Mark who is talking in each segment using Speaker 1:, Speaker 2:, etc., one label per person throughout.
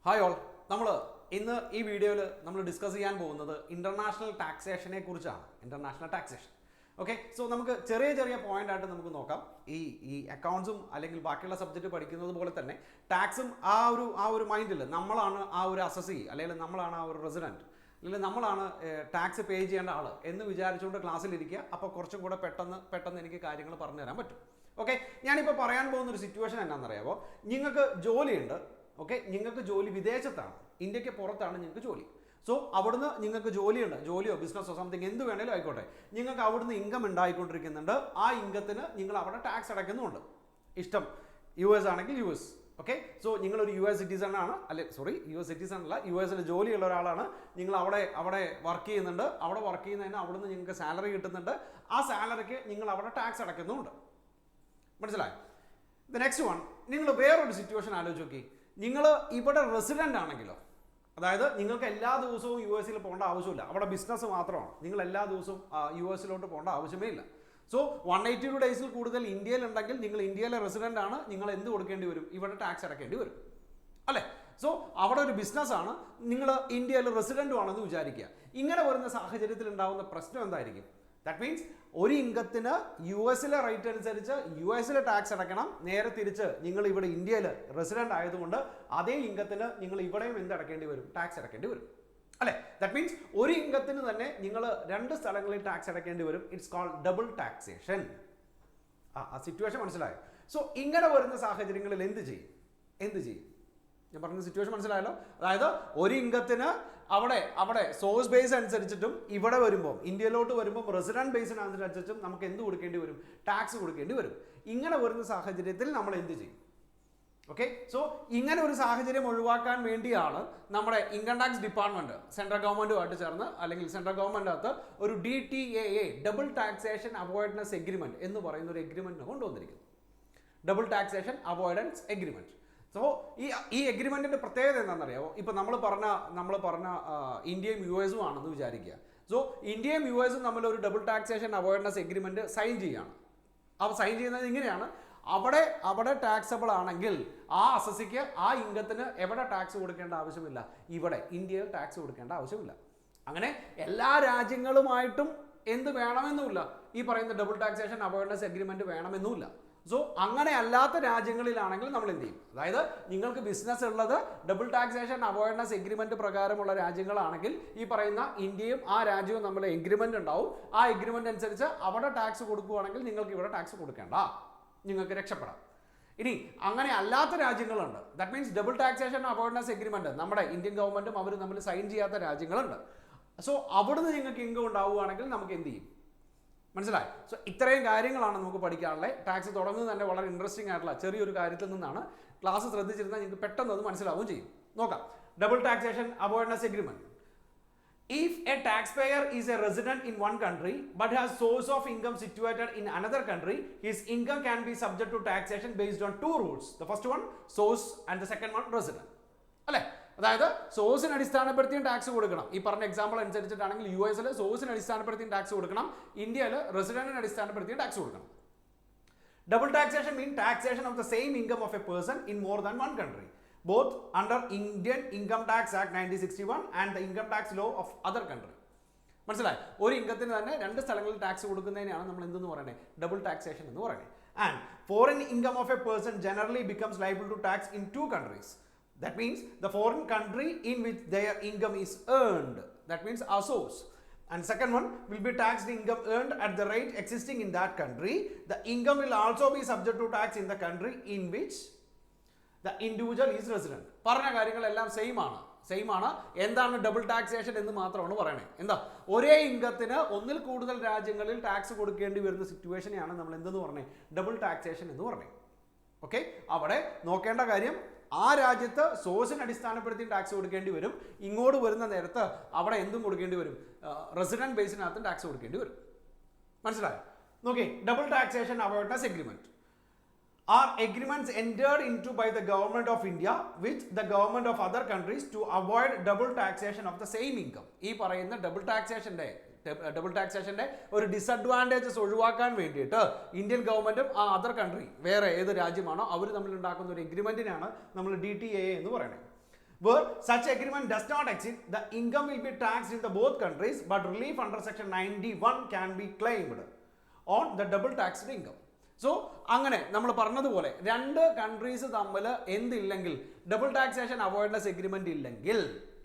Speaker 1: Hi all. നമ്മൾ ഇന്ന് ഈ വീഡിയോയിൽ നമ്മൾ ഡിസ്കസ് ചെയ്യാൻ പോകുന്നത് ഇന്റർനാഷണൽ ടാക്സേഷനെ കുറിച്ചാണ്. International taxation. ഓക്കെ, സോ നമുക്ക് ചെറിയ ചെറിയ പോയിന്റ് ആയിട്ട് നമുക്ക് നോക്കാം. ഈ അക്കൗണ്ട്സും അല്ലെങ്കിൽ ബാക്കിയുള്ള സബ്ജക്റ്റ് പഠിക്കുന്നത് പോലെ തന്നെ ടാക്സും ആ ഒരു മൈൻഡിൽ നമ്മളാണ് ആ ഒരു അസസി, അല്ലെങ്കിൽ നമ്മളാണ് ആ ഒരു റെസിഡൻറ്റ്, അല്ലെങ്കിൽ നമ്മളാണ് ടാക്സ് പേ ചെയ്യേണ്ട ആൾ എന്ന് വിചാരിച്ചുകൊണ്ട് ക്ലാസ്സിലിരിക്കുക. അപ്പോൾ കുറച്ചും കൂടെ പെട്ടെന്ന് എനിക്ക് കാര്യങ്ങൾ പറഞ്ഞു തരാൻ പറ്റും. ഓക്കെ, ഞാനിപ്പോൾ പറയാൻ പോകുന്ന ഒരു സിറ്റുവേഷൻ എന്നാണെന്നറിയാമോ? നിങ്ങൾക്ക് ജോലിയുണ്ട്. ഓക്കെ, നിങ്ങൾക്ക് ജോലി വിദേശത്താണ്, ഇന്ത്യക്ക് പുറത്താണ് നിങ്ങൾക്ക് ജോലി. സോ അവിടുന്ന് നിങ്ങൾക്ക് ജോലിയുണ്ട്, ജോലിയോ ബിസിനസ്സോ സംതിങ് എന്ത് വേണേലും ആയിക്കോട്ടെ, നിങ്ങൾക്ക് അവിടുന്ന് ഇൻകം ഉണ്ടായിക്കൊണ്ടിരിക്കുന്നുണ്ട്. ആ ഇൻകത്തിന് നിങ്ങൾ അവിടെ ടാക്സ് അടയ്ക്കുന്നുണ്ട്. ഇഷ്ടം US ആണെങ്കിൽ US. ഓക്കെ, സോ നിങ്ങളൊരു US സിറ്റിസൺ ആണ്, US സിറ്റിസൺ അല്ല, US ജോലിയുള്ള ഒരാളാണ്. നിങ്ങൾ അവിടെ വർക്ക് ചെയ്യുന്നുണ്ട്. അവിടെ വർക്ക് ചെയ്യുന്നതിന് അവിടുന്ന് നിങ്ങൾക്ക് സാലറി കിട്ടുന്നുണ്ട്. ആ സാലറിക്ക് നിങ്ങൾ അവിടെ ടാക്സ് അടയ്ക്കുന്നുണ്ട്. മനസ്സിലായി? ദ നെക്സ്റ്റ് വൺ, നിങ്ങൾ വേറൊരു സിറ്റുവേഷൻ ആലോചിച്ച് നോക്കി. നിങ്ങൾ ഇവിടെ റെസിഡൻ്റ് ആണെങ്കിലോ, അതായത് നിങ്ങൾക്ക് എല്ലാ ദിവസവും US പോകേണ്ട ആവശ്യമില്ല, അവിടെ ബിസിനസ് മാത്രമാണ്. നിങ്ങൾ എല്ലാ ദിവസവും US പോകേണ്ട ആവശ്യമേ ഇല്ല. സോ 182 ഡേയ്സിൽ കൂടുതൽ ഇന്ത്യയിൽ ഉണ്ടെങ്കിൽ നിങ്ങൾ ഇന്ത്യയിലെ റെസിഡൻ്റ് ആണ്, നിങ്ങൾ എന്ത് കൊടുക്കേണ്ടി വരും? ഇവിടെ ടാക്സ് അടയ്ക്കേണ്ടി വരും, അല്ലേ? സോ അവിടെ ഒരു ബിസിനസ്സാണ്, നിങ്ങൾ ഇന്ത്യയിൽ റെസിഡൻറ്റും ആണെന്ന് വിചാരിക്കുക. ഇങ്ങനെ വരുന്ന സാഹചര്യത്തിൽ ഉണ്ടാകുന്ന പ്രശ്നം എന്തായിരിക്കും? ദാറ്റ് മീൻസ് ഒരു ഇൻകത്തിന് US റേറ്റ് അനുസരിച്ച് US ടാക്സ് അടയ്ക്കണം. നേരെ തിരിച്ച് നിങ്ങൾ ഇവിടെ ഇന്ത്യയിൽ റെസിഡൻ്റ് ആയതുകൊണ്ട് അതേ ഇൻകത്തിന് നിങ്ങൾ ഇവിടെയും എന്ത് അടയ്ക്കേണ്ടി വരും? ടാക്സ് അടയ്ക്കേണ്ടി വരും, അല്ലേ? ദാറ്റ് മീൻസ് ഒരു ഇൻകത്തിന് തന്നെ നിങ്ങൾ രണ്ട് സ്ഥലങ്ങളിൽ ടാക്സ് അടയ്ക്കേണ്ടി വരും. It's called double taxation. ആ സിറ്റുവേഷൻ മനസ്സിലായോ? സോ ഇങ്ങനെ വരുന്ന സാഹചര്യങ്ങളിൽ എന്ത് ചെയ്യും? ഞാൻ പറഞ്ഞ സിറ്റുവേഷൻ മനസ്സിലായല്ലോ. അതായത് ഒരു ഇൻകത്തിന് അവിടെ സോഴ്സ് ബേസ് അനുസരിച്ചിട്ടും ഇവിടെ വരുമ്പോൾ ഇന്ത്യയിലോട്ട് വരുമ്പോൾ റെസിഡന്റ് ബേസിനനുസരിച്ചും നമുക്ക് എന്ത് കൊടുക്കേണ്ടി വരും? ടാക്സ് കൊടുക്കേണ്ടി വരും. ഇങ്ങനെ വരുന്ന സാഹചര്യത്തിൽ നമ്മൾ എന്ത് ചെയ്യും? ഓക്കെ, സോ ഇങ്ങനെ ഒരു സാഹചര്യം ഒഴിവാക്കാൻ വേണ്ടിയാണ് നമ്മുടെ ഇൻകം ടാക്സ് ഡിപ്പാർട്ട്മെന്റ് സെൻട്രൽ ഗവൺമെന്റുമായിട്ട് ചേർന്ന്, അല്ലെങ്കിൽ സെൻട്രൽ ഗവൺമെന്റിനകത്ത് ഒരു DTAA double taxation avoidance agreement എന്ന് പറയുന്ന ഒരു എഗ്രിമെന്റ് കൊണ്ടുവന്നിരിക്കുന്നു. Double taxation avoidance agreement. So ഈ എഗ്രിമെന്റിന്റെ പ്രത്യേകത എന്താണെന്നറിയാമോ? ഇപ്പൊ നമ്മൾ പറഞ്ഞ ഇന്ത്യയും US ആണെന്ന് വിചാരിക്കുക. സോ ഇന്ത്യയും US തമ്മിൽ ഒരു double taxation avoidance agreement sign ചെയ്യുകയാണ്. അപ്പോൾ സൈൻ ചെയ്യുന്നത് ഇങ്ങനെയാണ്: അവിടെ ടാക്സബിൾ ആണെങ്കിൽ ആ അസസിക്ക്, ആ ഇൻകത്തിന് എവിടെ ടാക്സ് കൊടുക്കേണ്ട ആവശ്യമില്ല, ഇവിടെ ഇന്ത്യയിൽ ടാക്സ് കൊടുക്കേണ്ട ആവശ്യമില്ല. അങ്ങനെ എല്ലാ രാജ്യങ്ങളുമായിട്ടും എന്ത് വേണമെന്നുമില്ല, ഈ പറയുന്ന ഡബിൾ ടാക്സേഷൻ അവോയ്ഡൻസ് എഗ്രിമെന്റ് വേണമെന്നുമില്ല. സോ അങ്ങനെ അല്ലാത്ത രാജ്യങ്ങളിലാണെങ്കിൽ നമ്മൾ എന്ത് ചെയ്യും? അതായത് നിങ്ങൾക്ക് ബിസിനസ് ഉള്ളത് ഡബിൾ ടാക്സേഷൻ അവോയ്ഡൻസ് എഗ്രിമെന്റ് പ്രകാരമുള്ള രാജ്യങ്ങളാണെങ്കിൽ ഈ പറയുന്ന ഇന്ത്യയും ആ രാജ്യവും തമ്മിൽ എഗ്രിമെന്റ് ഉണ്ടാവും. ആ എഗ്രിമെന്റ് അനുസരിച്ച് അവിടെ ടാക്സ് കൊടുക്കുകയാണെങ്കിൽ നിങ്ങൾക്ക് ഇവിടെ ടാക്സ് കൊടുക്കേണ്ട, നിങ്ങൾക്ക് രക്ഷപ്പെടാം. ഇനി അങ്ങനെ അല്ലാത്ത രാജ്യങ്ങളുണ്ട്. That means double taxation avoidance agreement നമ്മുടെ ഇന്ത്യൻ ഗവൺമെന്റും അവർ തമ്മിൽ സൈൻ ചെയ്യാത്ത രാജ്യങ്ങളുണ്ട്. സോ അവിടുന്ന് നിങ്ങൾക്ക് ഇൻകം ഉണ്ടാവുകയാണെങ്കിൽ നമുക്ക് എന്ത് ചെയ്യും? മനസ്സിലായി? സോ ഇത്രയും കാര്യങ്ങളാണ് നമുക്ക് പഠിക്കാനുള്ളത്. ടാക്സ് തുടങ്ങുന്നത് തന്നെ വളരെ ഇൻട്രസ്റ്റിംഗ് ആയിട്ടുള്ള ചെറിയൊരു കാര്യത്തിൽ നിന്നാണ്. ക്ലാസ് ശ്രദ്ധിച്ചിരുന്നാൽ നിങ്ങൾക്ക് പെട്ടെന്ന് അത് മനസ്സിലാവുകയും ചെയ്യും. നോക്കാം. Double taxation avoidance agreement. If a taxpayer is a resident in one country but has source of income situated in another country, his income can be subject to taxation based on two rules. The first one, source, and the second one, resident. അല്ലേ? അതായത് സോഴ്സിന് അടിസ്ഥാനപ്പെടുത്തിയും tax കൊടുക്കണം. ഈ പറഞ്ഞ example അനുസരിച്ചിട്ടാണെങ്കിൽ US സോഴ്സിന് അടിസ്ഥാനപ്പെടുത്തിയും tax കൊടുക്കണം, ഇന്ത്യയിൽ റെസിഡന്റിന് അടിസ്ഥാനപ്പെടുത്തിയും tax കൊടുക്കണം. Double taxation mean taxation of the same income of a person in more than one country, both under Indian Income Tax Act 1961 and the Income Tax Law of other country. മനസ്സിലായി? ഒരു ഇൻകത്തിന് തന്നെ രണ്ട് സ്ഥലങ്ങളിൽ tax കൊടുക്കുന്നതിനാണ് നമ്മൾ എന്തെന്ന് പറയുന്നത്? Double taxation എന്ന് പറയുന്നത്. And foreign income of a person generally becomes liable to tax in two countries. That means the foreign country in which their income is earned. That means our source. And second one will be taxed income earned at the rate existing in that country. The income will also be subject to tax in the country in which the individual is resident. പറഞ്ഞ കാര്യങ്ങളെല്ലാം same ആണ്. എന്താണ് double taxation എന്ന് മാത്രമാണ് പറയണേ. എന്താ? ഒരേ ഇൻകത്തിന് ഒന്നിൽ കൂടുതൽ രാജ്യങ്ങളിൽ ടാക്സ് കൊടുക്കേണ്ടി വരുന്ന സിറ്റുവേഷനെയാണ് നമ്മൾ എന്തെന്ന് പറഞ്ഞേ? ഡബിൾ ടാക്സേഷൻ എന്ന് പറഞ്ഞേ. ഓക്കെ, അവിടെ നോക്കേണ്ട കാര്യം, ആ രാജ്യത്ത് സോഴ്സിന് അടിസ്ഥാനപ്പെടുത്തി ടാക്സ് കൊടുക്കേണ്ടി വരും. ഇങ്ങോട്ട് വരുന്ന നേരത്ത് അവിടെ എന്തും കൊടുക്കേണ്ടി വരും? റെസിഡന്റ് ബേസിനകത്തും ടാക്സ് കൊടുക്കേണ്ടി വരും. മനസ്സിലായോ? നോക്കി, double taxation avoidance agreement are agreements entered into by the government of India with the government of other countries to avoid double taxation of the same income. ഈ പറയുന്ന ഡബിൾ ടാക്സേഷന്റെ ഒരു ഡിസഡ്വാൻറ്റേജസ് ഒഴിവാക്കാൻ വേണ്ടിയിട്ട് Indian ഗവൺമെന്റും ആ അതർ കൺട്രി വേറെ ഏത് രാജ്യമാണോ അവർ തമ്മിൽ ഉണ്ടാക്കുന്ന ഒരു എഗ്രിമെന്റിനാണ് നമ്മൾ DTAA എന്ന് പറയുന്നത്. where such agreement does not exist, the income will be taxed in the both countries, but relief under section 91 can be claimed on the double taxed income. So അങ്ങനെ നമ്മൾ പറഞ്ഞതുപോലെ രണ്ട് കൺട്രീസ് തമ്മിൽ എന്തില്ലെങ്കിൽ ഡബിൾ ടാക്സേഷൻ അവോയ്ഡൻസ് എഗ്രിമെന്റ്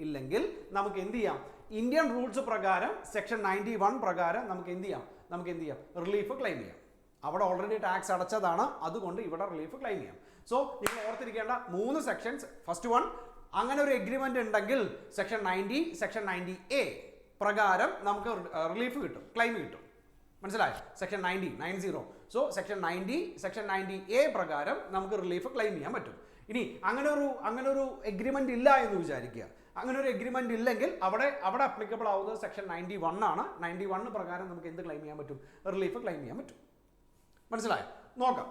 Speaker 1: ഇല്ലെങ്കിൽ നമുക്ക് എന്ത് ചെയ്യാം, Indian rules പ്രകാരം സെക്ഷൻ 91 പ്രകാരം നമുക്ക് എന്ത് ചെയ്യാം റിലീഫ് ക്ലെയിം ചെയ്യാം. അവിടെ ഓൾറെഡി ടാക്സ് അടച്ചതാണ്, അതുകൊണ്ട് ഇവിടെ റിലീഫ് ക്ലെയിം ചെയ്യാം. സോ നിങ്ങൾ ഓർത്തിരിക്കേണ്ട 3 സെക്ഷൻസ്. ഫസ്റ്റ് വൺ, അങ്ങനെ ഒരു എഗ്രിമെന്റ് ഉണ്ടെങ്കിൽ സെക്ഷൻ 90 സെക്ഷൻ 90A പ്രകാരം നമുക്ക് റിലീഫ് കിട്ടും, ക്ലെയിം കിട്ടും. മനസ്സിലായോ? Section 90. So section 90 section 90A പ്രകാരം നമുക്ക് റിലീഫ് ക്ലെയിം ചെയ്യാൻ പറ്റും. ഇനി അങ്ങനെ ഒരു എഗ്രിമെന്റ് ഇല്ല എന്ന് വിചാരിക്കുക. അങ്ങനെ ഒരു എഗ്രിമെന്റ് ഇല്ലെങ്കിൽ അവിടെ അപ്ലിക്കബിൾ ആവുന്നത് സെക്ഷൻ 91 ആണ്. 91 പ്രകാരം നമുക്ക് എന്ത് ക്ലെയിം ചെയ്യാൻ പറ്റും? റിലീഫ് ക്ലെയിം ചെയ്യാൻ പറ്റും. മനസ്സിലായോ? നോക്കാം.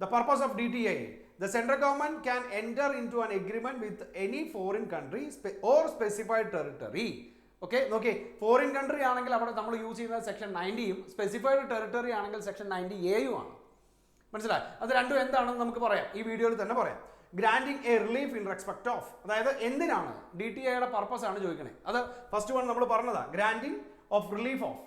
Speaker 1: The purpose of DTAA. The central government can enter into an agreement with any foreign country or specified territory. Okay, നോക്കി, ഫോറിൻ കൺട്രി ആണെങ്കിൽ അവിടെ നമ്മൾ യൂസ് ചെയ്യുന്നത് സെക്ഷൻ 90യും സ്പെസിഫൈഡ് ടെറിട്ടറി ആണെങ്കിൽ സെക്ഷൻ 90A ആണ്. മനസ്സിലായി? അത് രണ്ടും എന്താണെന്ന് നമുക്ക് പറയാം, ഈ വീഡിയോയിൽ തന്നെ പറയാം. Granting A relief in respect of, അതായത് എന്തിനാണ് DTAയുടെ പർപ്പസ് ആണ് ചോദിക്കണേ. അത് ഫസ്റ്റ് വൺ നമ്മൾ പറഞ്ഞതാ, ഗ്രാൻഡിങ് ഓഫ് റിലീഫ് ഓഫ്.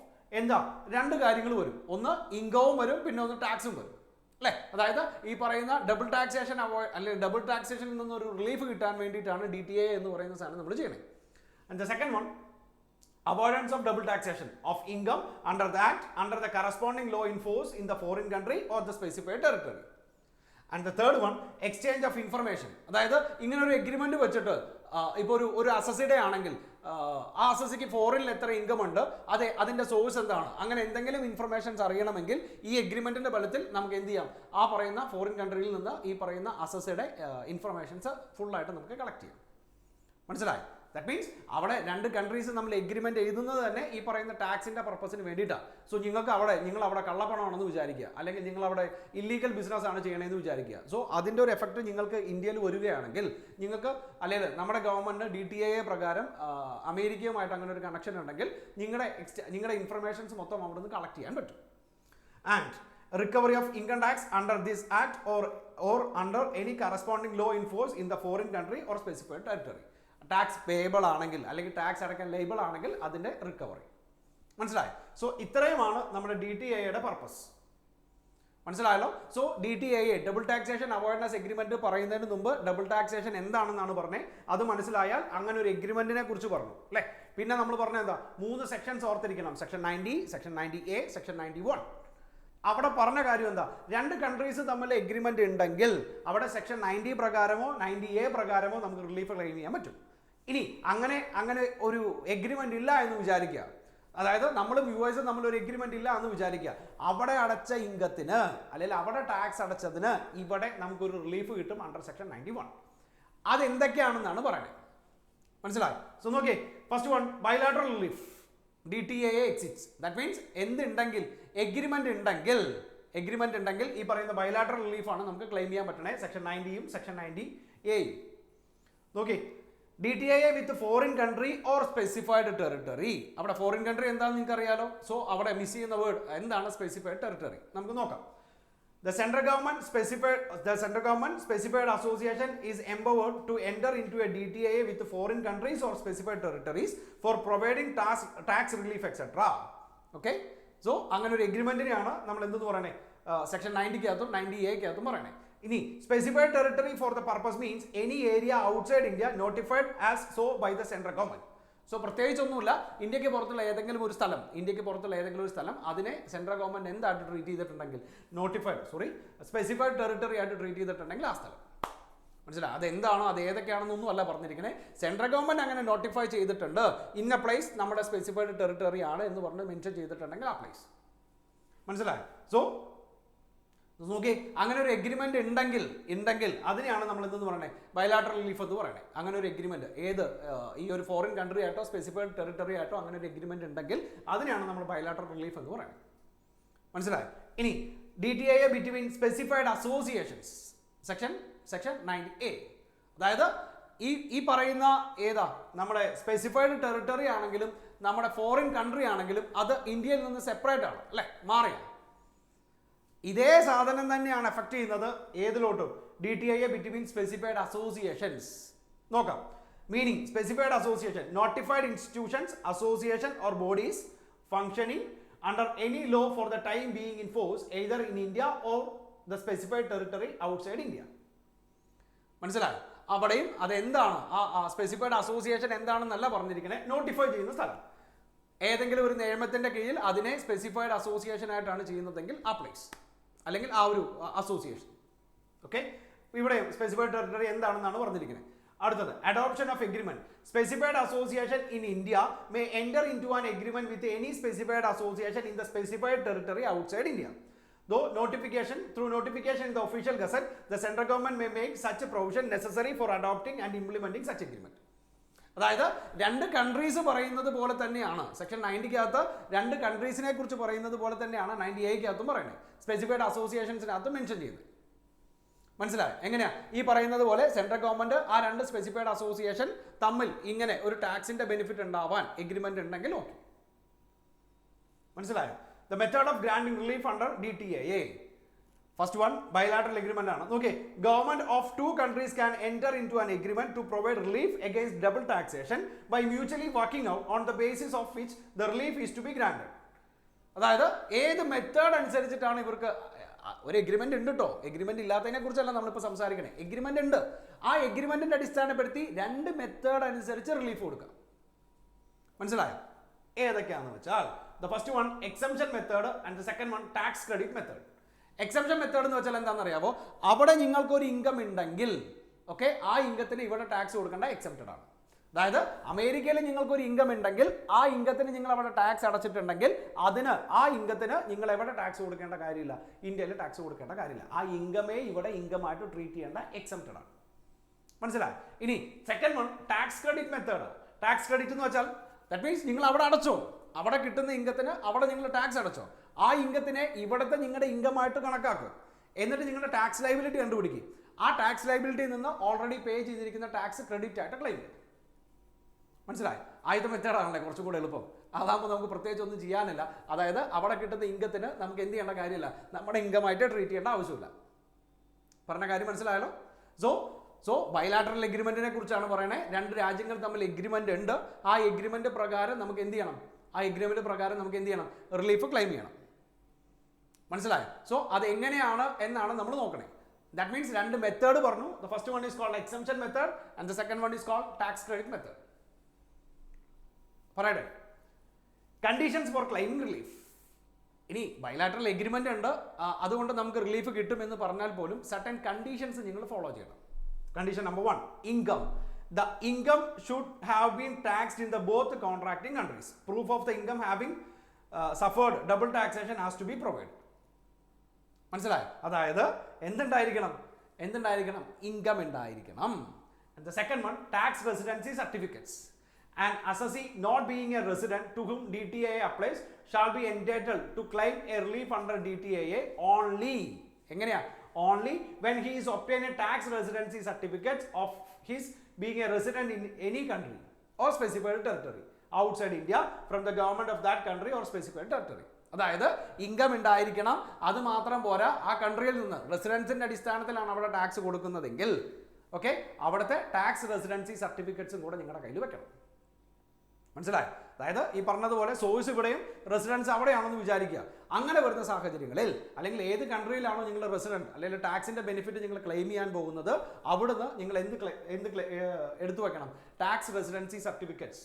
Speaker 1: എന്താ, രണ്ട് കാര്യങ്ങൾ വരും, ഒന്ന് ഇൻകവും വരും, പിന്നെ ഒന്ന് ടാക്സും വരും, അല്ലേ? അതായത് ഈ പറയുന്ന ഡബിൾ ടാക്സേഷൻ അല്ലെങ്കിൽ ഡബിൾ ടാക്സേഷനിൽ നിന്നൊരു റിലീഫ് കിട്ടാൻ വേണ്ടിയിട്ടാണ് DTAA എന്ന് പറയുന്ന സാധനം നമ്മൾ ചെയ്യണേ. And the second one, avoidance of double taxation of income under the act under the corresponding law in force in the foreign country or the specified territory. And the third one, exchange of information. അതായത് ഇങ്ങനെ ഒരു agreement വെച്ചിട്ട് ഇപ്പോൾ ഒരു അസസിയുടെ ആണെങ്കിൽ ആ അസസിക്ക് ഫോറിനിൽ എത്ര income ഉണ്ട്, അതിന്റെ സോഴ്സ് എന്താണ്, അങ്ങനെ എന്തെങ്കിലും ഇൻഫർമേഷൻസ് അറിയണമെങ്കിൽ ഈ എഗ്രിമെന്റിന്റെ ബലത്തിൽ നമുക്ക് എന്ത് ചെയ്യാം, ആ പറയുന്ന ഫോറിൻ കൺട്രിയിൽ നിന്ന് ഈ പറയുന്ന അസസിയുടെ ഇൻഫർമേഷൻസ് ഫുള്ളായിട്ട് നമുക്ക് കളക്ട് ചെയ്യാം. മനസ്സിലായി? ദാറ്റ് മീൻസ് അവിടെ രണ്ട് കൺട്രീസ് നമ്മൾ എഗ്രിമെന്റ് എഴുതുന്നത് തന്നെ ഈ പറയുന്ന ടാക്സിന്റെ പർപ്പസിന് വേണ്ടിയിട്ടാണ്. സോ നിങ്ങൾ അവിടെ കള്ളപ്പണമാണെന്ന് വിചാരിക്കുക, അല്ലെങ്കിൽ നിങ്ങൾ അവിടെ ഇല്ലീഗൽ ബിസിനസ് ആണ് ചെയ്യണമെന്ന് വിചാരിക്കുക. സോ അതിന്റെ ഒരു എഫക്റ്റ് നിങ്ങൾക്ക് ഇന്ത്യയിൽ വരികയാണെങ്കിൽ നിങ്ങൾക്ക്, അല്ലെങ്കിൽ നമ്മുടെ ഗവൺമെന്റ് DTAA പ്രകാരം അമേരിക്കയുമായിട്ട് അങ്ങനെ ഒരു കണക്ഷൻ ഉണ്ടെങ്കിൽ നിങ്ങളുടെ ഇൻഫർമേഷൻസ് മൊത്തം അവിടെ നിന്ന് കളക്ട് ചെയ്യാൻ പറ്റും. And recovery of income tax under this act or under any corresponding law in force in the foreign country or specified territory. Tax payable ആണെങ്കിൽ അല്ലെങ്കിൽ ടാക്സ് അടയ്ക്കാൻ ലേബിൾ ആണെങ്കിൽ അതിന്റെ റിക്കവറി. മനസ്സിലായോ? സോ ഇത്രയുമാണ് നമ്മുടെ DTAയുടെ പർപ്പസ്. മനസ്സിലായല്ലോ? So DTAA double taxation avoidance agreement പറയുന്നതിന് മുമ്പ് ഡബിൾ ടാക്സേഷൻ എന്താണെന്നാണ് പറഞ്ഞത്. അത് മനസ്സിലായാൽ അങ്ങനെ ഒരു എഗ്രിമെന്റിനെ കുറിച്ച് പറഞ്ഞു, അല്ലേ? പിന്നെ നമ്മൾ പറഞ്ഞ എന്താ, 3 സെക്ഷൻസ് ഓർത്തിരിക്കണം, സെക്ഷൻ 90 സെക്ഷൻ 90A സെക്ഷൻ 91. അവിടെ പറഞ്ഞ കാര്യം എന്താ, രണ്ട് കൺട്രീസ് തമ്മിൽ എഗ്രിമെന്റ് ഉണ്ടെങ്കിൽ അവിടെ സെക്ഷൻ 90 പ്രകാരമോ 90A പ്രകാരമോ നമുക്ക് റിലീഫ് ക്ലെയിം ചെയ്യാൻ പറ്റും. ഇനി അങ്ങനെ ഒരു എഗ്രിമെന്റ് ഇല്ല എന്ന് വിചാരിക്കുക, അതായത് നമ്മളും US നമ്മൾ ഒരു എഗ്രിമെന്റ് ഇല്ല എന്ന് വിചാരിക്കുക, അവിടെ അടച്ച ഇൻകത്തിന് അല്ലെങ്കിൽ അവിടെ ടാക്സ് അടച്ചതിന് ഇവിടെ നമുക്കൊരു റിലീഫ് കിട്ടും അണ്ടർ സെക്ഷൻ 91. അതെന്തൊക്കെയാണെന്നാണ് പറയുന്നത്. മനസ്സിലായി? സോ നോക്കിയേ, first one, bilateral relief DTAA exists. That means എന്തുണ്ടെങ്കിൽ എഗ്രിമെന്റ് ഉണ്ടെങ്കിൽ ഈ പറയുന്ന ബൈലാറ്ററൽ റിലീഫാണ് നമുക്ക് ക്ലെയിം ചെയ്യാൻ പറ്റണേ, സെക്ഷൻ 90യും സെക്ഷൻ 90A. നോക്കി, DTAA with foreign country or specified territory. അവിടെ ഫോറിൻ കൺട്രി എന്താണെന്ന് നിങ്ങൾക്ക് അറിയാലോ. സോ അവിടെ മിസ് ചെയ്യുന്ന വേർഡ് എന്താണ്, സ്പെസിഫൈഡ് ടെറിട്ടറി. നമുക്ക് നോക്കാം. The central government specified association is empowered to enter into a DTAA with foreign countries or specified territories for providing tax relief etc. Okay? So അങ്ങനെ ഒരു എഗ്രിമെന്റിനെയാണ് നമ്മൾ എന്തെന്ന് പറയണേ, സെക്ഷൻ 90 90A പറയണേ. ഇനി specified territory for the purpose means any area outside India notified as so by the central government. So പ്രത്യേകിച്ചൊന്നുമില്ല, ഇന്ത്യക്ക് പുറത്തുള്ള ഏതെങ്കിലും ഒരു സ്ഥലം അതിനെ സെൻട്രൽ ഗവൺമെന്റ് എന്തായിട്ട് ട്രീറ്റ് ചെയ്തിട്ടുണ്ടെങ്കിൽ, സ്പെസിഫൈഡ് ടെറിട്ടറി ആയിട്ട് ട്രീറ്റ് ചെയ്തിട്ടുണ്ടെങ്കിൽ ആ സ്ഥലം. മനസ്സിലായി? അതെന്താണോ അത് ഏതൊക്കെയാണെന്നൊന്നും അല്ല പറഞ്ഞിരിക്കുന്നത്. സെൻട്രൽ ഗവൺമെന്റ് അങ്ങനെ നോട്ടിഫൈ ചെയ്തിട്ടുണ്ട്, ഇന്ന പ്ലേസ് നമ്മുടെ സ്പെസിഫൈഡ് ടെറിട്ടറി ആണ് എന്ന് പറഞ്ഞ് മെൻഷൻ ചെയ്തിട്ടുണ്ടെങ്കിൽ ആ പ്ലേസ്. മനസ്സിലായി? സോ നോക്കി, അങ്ങനെ ഒരു എഗ്രിമെന്റ് ഉണ്ടെങ്കിൽ അതിനെയാണ് നമ്മൾ എന്തെന്ന് പറയുന്നത്, ബൈലാറ്ററൽ റിലീഫ് എന്ന് പറയുന്നത്. അങ്ങനെ ഒരു എഗ്രിമെന്റ് ഈ ഒരു ഫോറിൻ കൺട്രി ആയിട്ടോ സ്പെസിഫൈഡ് ടെറിട്ടറി ആയിട്ടോ അങ്ങനെ ഒരു എഗ്രിമെന്റ് ഉണ്ടെങ്കിൽ അതിനെയാണ് നമ്മൾ ബൈലാറ്ററൽ റിലീഫ് എന്ന് പറയുന്നത്. മനസ്സിലായി? ഇനി DTAA between specified associations section 90A. അതായത് ഈ പറയുന്ന നമ്മുടെ സ്പെസിഫൈഡ് ടെറിട്ടറി ആണെങ്കിലും നമ്മുടെ ഫോറിൻ കൺട്രി ആണെങ്കിലും അത് ഇന്ത്യയിൽ നിന്ന് സെപ്പറേറ്റ് ആണ്, അല്ലെ? മാറിയാണ്. ഇതേ സാധനം തന്നെയാണ് എഫക്ട് ചെയ്യുന്നത് ഏതിലോട്ടും, DTAA ബിറ്റ്വീൻ സ്പെസിഫൈഡ് അസോസിയേഷൻസ്. നോക്കാം. meaning specified association, notified institutions, association or bodies functioning under any law for the time being in force either in India or the specified territory outside India. മനസ്സിലായോ? അവിടെയും അതെന്താണ് ആ specified association എന്താണെന്നല്ല പറഞ്ഞിരിക്കുന്നത്, notify ചെയ്യുന്ന സ്ഥലം. ഏതെങ്കിലും ഒരു നിയമത്തിന്റെ കീഴിൽ അതിനെ സ്പെസിഫൈഡ് അസോസിയേഷൻ ആയിട്ടാണ് ചെയ്യുന്നതെങ്കിൽ ആ പ്ലേസ് അല്ലെങ്കിൽ ആ ഒരു അസോസിയേഷൻ. ഓക്കെ, ഇവിടെ സ്പെസിഫൈഡ് ടെറിട്ടറി എന്താണെന്നാണ് പറഞ്ഞിരിക്കുന്നത്. അടുത്തത് adoption of agreement. Specified association in India may enter into an agreement with any specified association in the specified territory outside India. Though through notification in the official gazette, the central government may make such a provision necessary for adopting and implementing such agreement. അതായത് രണ്ട് countries പറയുന്നത് പോലെ തന്നെയാണ് section 90-കകത്ത് രണ്ട് കൺട്രീസിനെ കുറിച്ച് പറയുന്നത് പോലെ തന്നെയാണ് 98-കകത്തും പറയുന്നത്, സ്പെസിഫൈഡ് അസോസിയേഷൻസിനകത്ത് മെൻഷൻ ചെയ്ത്. മനസ്സിലായോ? എങ്ങനെയാ ഈ പറയുന്നത് പോലെ സെൻട്രൽ ഗവൺമെന്റ് ആ രണ്ട് സ്പെസിഫൈഡ് അസോസിയേഷൻ തമ്മിൽ ഇങ്ങനെ ഒരു ടാക്സിന്റെ ബെനിഫിറ്റ് ഉണ്ടാവാൻ എഗ്രിമെന്റ് ഉണ്ടെങ്കിൽ ഓക്കെ. മനസ്സിലായോ? The method of granting relief under DTAA. First one, bilateral agreement ആണ്. Okay, government of two countries can enter into an agreement to provide relief against double taxation by mutually working out on the basis of which the relief is to be granted. അതായത് ഏത് method അനുസരിച്ചിട്ടാണ് ഇവർക്ക് ഒരു agreement ഉണ്ട് കേട്ടോ, agreement ഇല്ലാത്തതിനെ കുറിച്ചല്ല നമ്മളിപ്പോൾ സംസാരിക്കണേ, agreement ഉണ്ട്. ആ എഗ്രിമെന്റിന്റെ അടിസ്ഥാനപ്പെടുത്തി രണ്ട് മെത്തേഡ് അനുസരിച്ച് റിലീഫ് കൊടുക്കാം. മനസ്സിലായോ? ഏതൊക്കെയാണെന്ന് വെച്ചാൽ the first one exemption method and the second one tax credit method. Exemption method എന്ന് വെച്ചാൽ എന്താണെന്ന് അറിയാമോ? അവിടെ നിങ്ങൾക്ക് ഒരു ഇൻകം ഉണ്ടെങ്കിൽ ഓക്കെ, ആ ഇൻകത്തിന് ഇവിടെ ടാക്സ് കൊടുക്കേണ്ട എക്സംപ്റ്റഡ് ആണ്. അതായത് അമേരിക്കയിൽ നിങ്ങൾക്ക് ഒരു ഇൻകം ഉണ്ടെങ്കിൽ ആ ഇൻകത്തിന് നിങ്ങൾ അവിടെ ടാക്സ് അടച്ചിട്ടുണ്ടെങ്കിൽ അതിന് ആ ഇൻകത്തിന് നിങ്ങൾ എവിടെ ടാക്സ് കൊടുക്കേണ്ട കാര്യമില്ല, ഇന്ത്യയിൽ ടാക്സ് കൊടുക്കേണ്ട കാര്യമില്ല. ആ ഇൻകമേ ഇവിടെ ഇൻകമായിട്ട് ട്രീറ്റ് ചെയ്യേണ്ട എക്സംപ്റ്റഡ് ആണ്. മനസ്സിലായി? ഇനി second one tax credit method. Tax credit എന്ന് വെച്ചാൽ ദാറ്റ് മീൻസ് നിങ്ങൾ അവിടെ അടച്ചോ, അവിടെ കിട്ടുന്ന ഇൻകത്തിന് അവിടെ നിങ്ങൾ ടാക്സ് അടച്ചോ, ആ ഇൻകത്തിനെ ഇവിടുത്തെ നിങ്ങളുടെ ഇൻകമായിട്ട് കണക്കാക്കുക, എന്നിട്ട് നിങ്ങളുടെ ടാക്സ് ലയബിലിറ്റി കണ്ടുപിടിക്കും. ആ ടാക്സ് ലയബിലിറ്റിയിൽ നിന്ന് ഓൾറെഡി പേ ചെയ്തിരിക്കുന്ന ടാക്സ് ക്രെഡിറ്റ് ആയിട്ട് ക്ലെയിം ചെയ്യും. മനസ്സിലായി? ആദ്യത്തെ മെത്തേഡാണല്ലേ കുറച്ചും കൂടെ എളുപ്പം. അതാകുമ്പോൾ നമുക്ക് പ്രത്യേകിച്ച് ഒന്നും ചെയ്യാനില്ല. അതായത് അവിടെ കിട്ടുന്ന ഇൻകത്തിന് നമുക്ക് എന്ത് ചെയ്യേണ്ട കാര്യമില്ല, നമ്മുടെ ഇൻകമായിട്ട് ട്രീറ്റ് ചെയ്യേണ്ട ആവശ്യമില്ല. പറഞ്ഞ കാര്യം മനസ്സിലായല്ലോ? സോ ബൈലാറ്ററൽ എഗ്രിമെന്റിനെ കുറിച്ചാണ് പറയണത്. രണ്ട് രാജ്യങ്ങൾ തമ്മിൽ എഗ്രിമെന്റ് ഉണ്ട്. ആ എഗ്രിമെന്റ് പ്രകാരം നമുക്ക് എന്ത് ചെയ്യണം, റിലീഫ് ക്ലെയിം ചെയ്യണം. മനസ്സിലായോ? സോ അത് എങ്ങനെയാണ് എന്നാണ് നമ്മൾ നോക്കണേ. ദാറ്റ് മീൻസ് രണ്ട് മെത്തേഡ് പറഞ്ഞു. The first one is called exemption method and the second one is called tax credit method. പറയട്ടെ, കണ്ടീഷൻസ് ഫോർ ക്ലെയിമിംഗ് റിലീഫ്. ഇനി ബൈലാറ്ററൽ എഗ്രിമെന്റ് ഉണ്ട്, അതുകൊണ്ട് നമുക്ക് റിലീഫ് കിട്ടുമെന്ന് പറഞ്ഞാൽ പോലും സർട്ടൻ കണ്ടീഷൻസ് നിങ്ങൾ ഫോളോ ചെയ്യണം. Condition number 1, income. The income should have been taxed in the both contracting countries. Proof of the income having suffered double taxation has to be provided. മനസ്സിലായോ? അതായത് എന്തുണ്ടായിരിക്കണം, ഇൻകം ഉണ്ടായിരിക്കണം. And the second one, tax residency certificates. An assessee not being a resident to whom DTAA applies shall be entitled to claim a relief under DTAA only. എങ്ങനെയാ? Only when he is obtaining tax residency certificates of his being a resident in any country or specified territory outside India from the government of that country or specified territory. അതായത് income ഉണ്ടായിരിക്കണം, അത് മാത്രം പോരാ, ആ കൺട്രിയിൽ നിന്ന് റെസിഡൻസിന്റെ അടിസ്ഥാനത്തിലാണ് അവിടെ tax കൊടുക്കുന്നതെങ്കിൽ okay, അവിടുത്തെ ടാക്സ് റെസിഡൻസി സർട്ടിഫിക്കറ്റ്സും കൂടെ നിങ്ങളുടെ കയ്യിൽ വെക്കണം. മനസ്സിലായി? അതായത് ഈ പറഞ്ഞതുപോലെ സോഴ്സ് ഇവിടെയും റെസിഡൻസ് അവിടെയാണെന്ന് വിചാരിക്കുക. അങ്ങനെ വരുന്ന സാഹചര്യങ്ങളിൽ അല്ലെങ്കിൽ ഏത് കൺട്രിയിലാണോ നിങ്ങൾ റെസിഡന്റ് അല്ലെങ്കിൽ ടാക്സിന്റെ ബെനിഫിറ്റ് നിങ്ങൾ ക്ലെയിം ചെയ്യാൻ പോകുന്നത്, അവിടുന്ന് നിങ്ങൾ എന്ത് എടുത്തു വെക്കണം, ടാക്സ് റെസിഡൻസി സർട്ടിഫിക്കറ്റ്സ്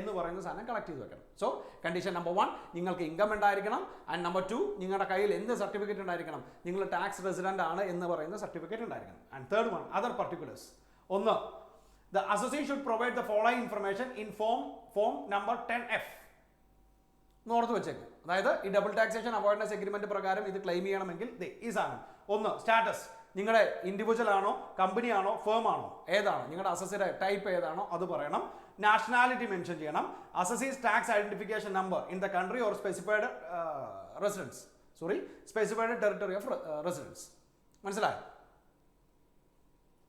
Speaker 1: എന്ന് പറയുന്ന സാധനം കളക്ട് ചെയ്ത് വെക്കണം. സോ കണ്ടീഷൻ നമ്പർ 1, നിങ്ങൾക്ക് ഇൻകം ഉണ്ടായിരിക്കണം. ആൻഡ് നമ്പർ 2, നിങ്ങളുടെ കയ്യിൽ എന്ത് സർട്ടിഫിക്കറ്റ് ഉണ്ടായിരിക്കണം, നിങ്ങൾ ടാക്സ് റെസിഡന്റ് ആണ് എന്ന് പറയുന്ന സർട്ടിഫിക്കറ്റ് ഉണ്ടായിരിക്കണം. And third one, other particulars. ഒന്ന്, the association should provide the following information in form number 10F. Note വെച്ചേക്ക്. അതായത് ഈ ഡബിൾ ടാക്സേഷൻ അവോയ്ഡൻസ് എഗ്രിമെന്റ് പ്രകാരം ഇത് ക്ലെയിം ചെയ്യണമെങ്കിൽ ഈ സാധനം. ഒന്ന്, സ്റ്റാറ്റസ്, നിങ്ങളുടെ ഇൻഡിവിജ്വൽ ആണോ, കമ്പനി ആണോ, ഫേം ആണോ, ഏതാണ് നിങ്ങളുടെ അസസിയുടെ ടൈപ്പ് ഏതാണോ അത് പറയണം. നാഷണാലിറ്റി മെൻഷൻ ചെയ്യണം. Assessee's tax identification number in the country or specified specified territory of residence. മനസ്സിലായോ?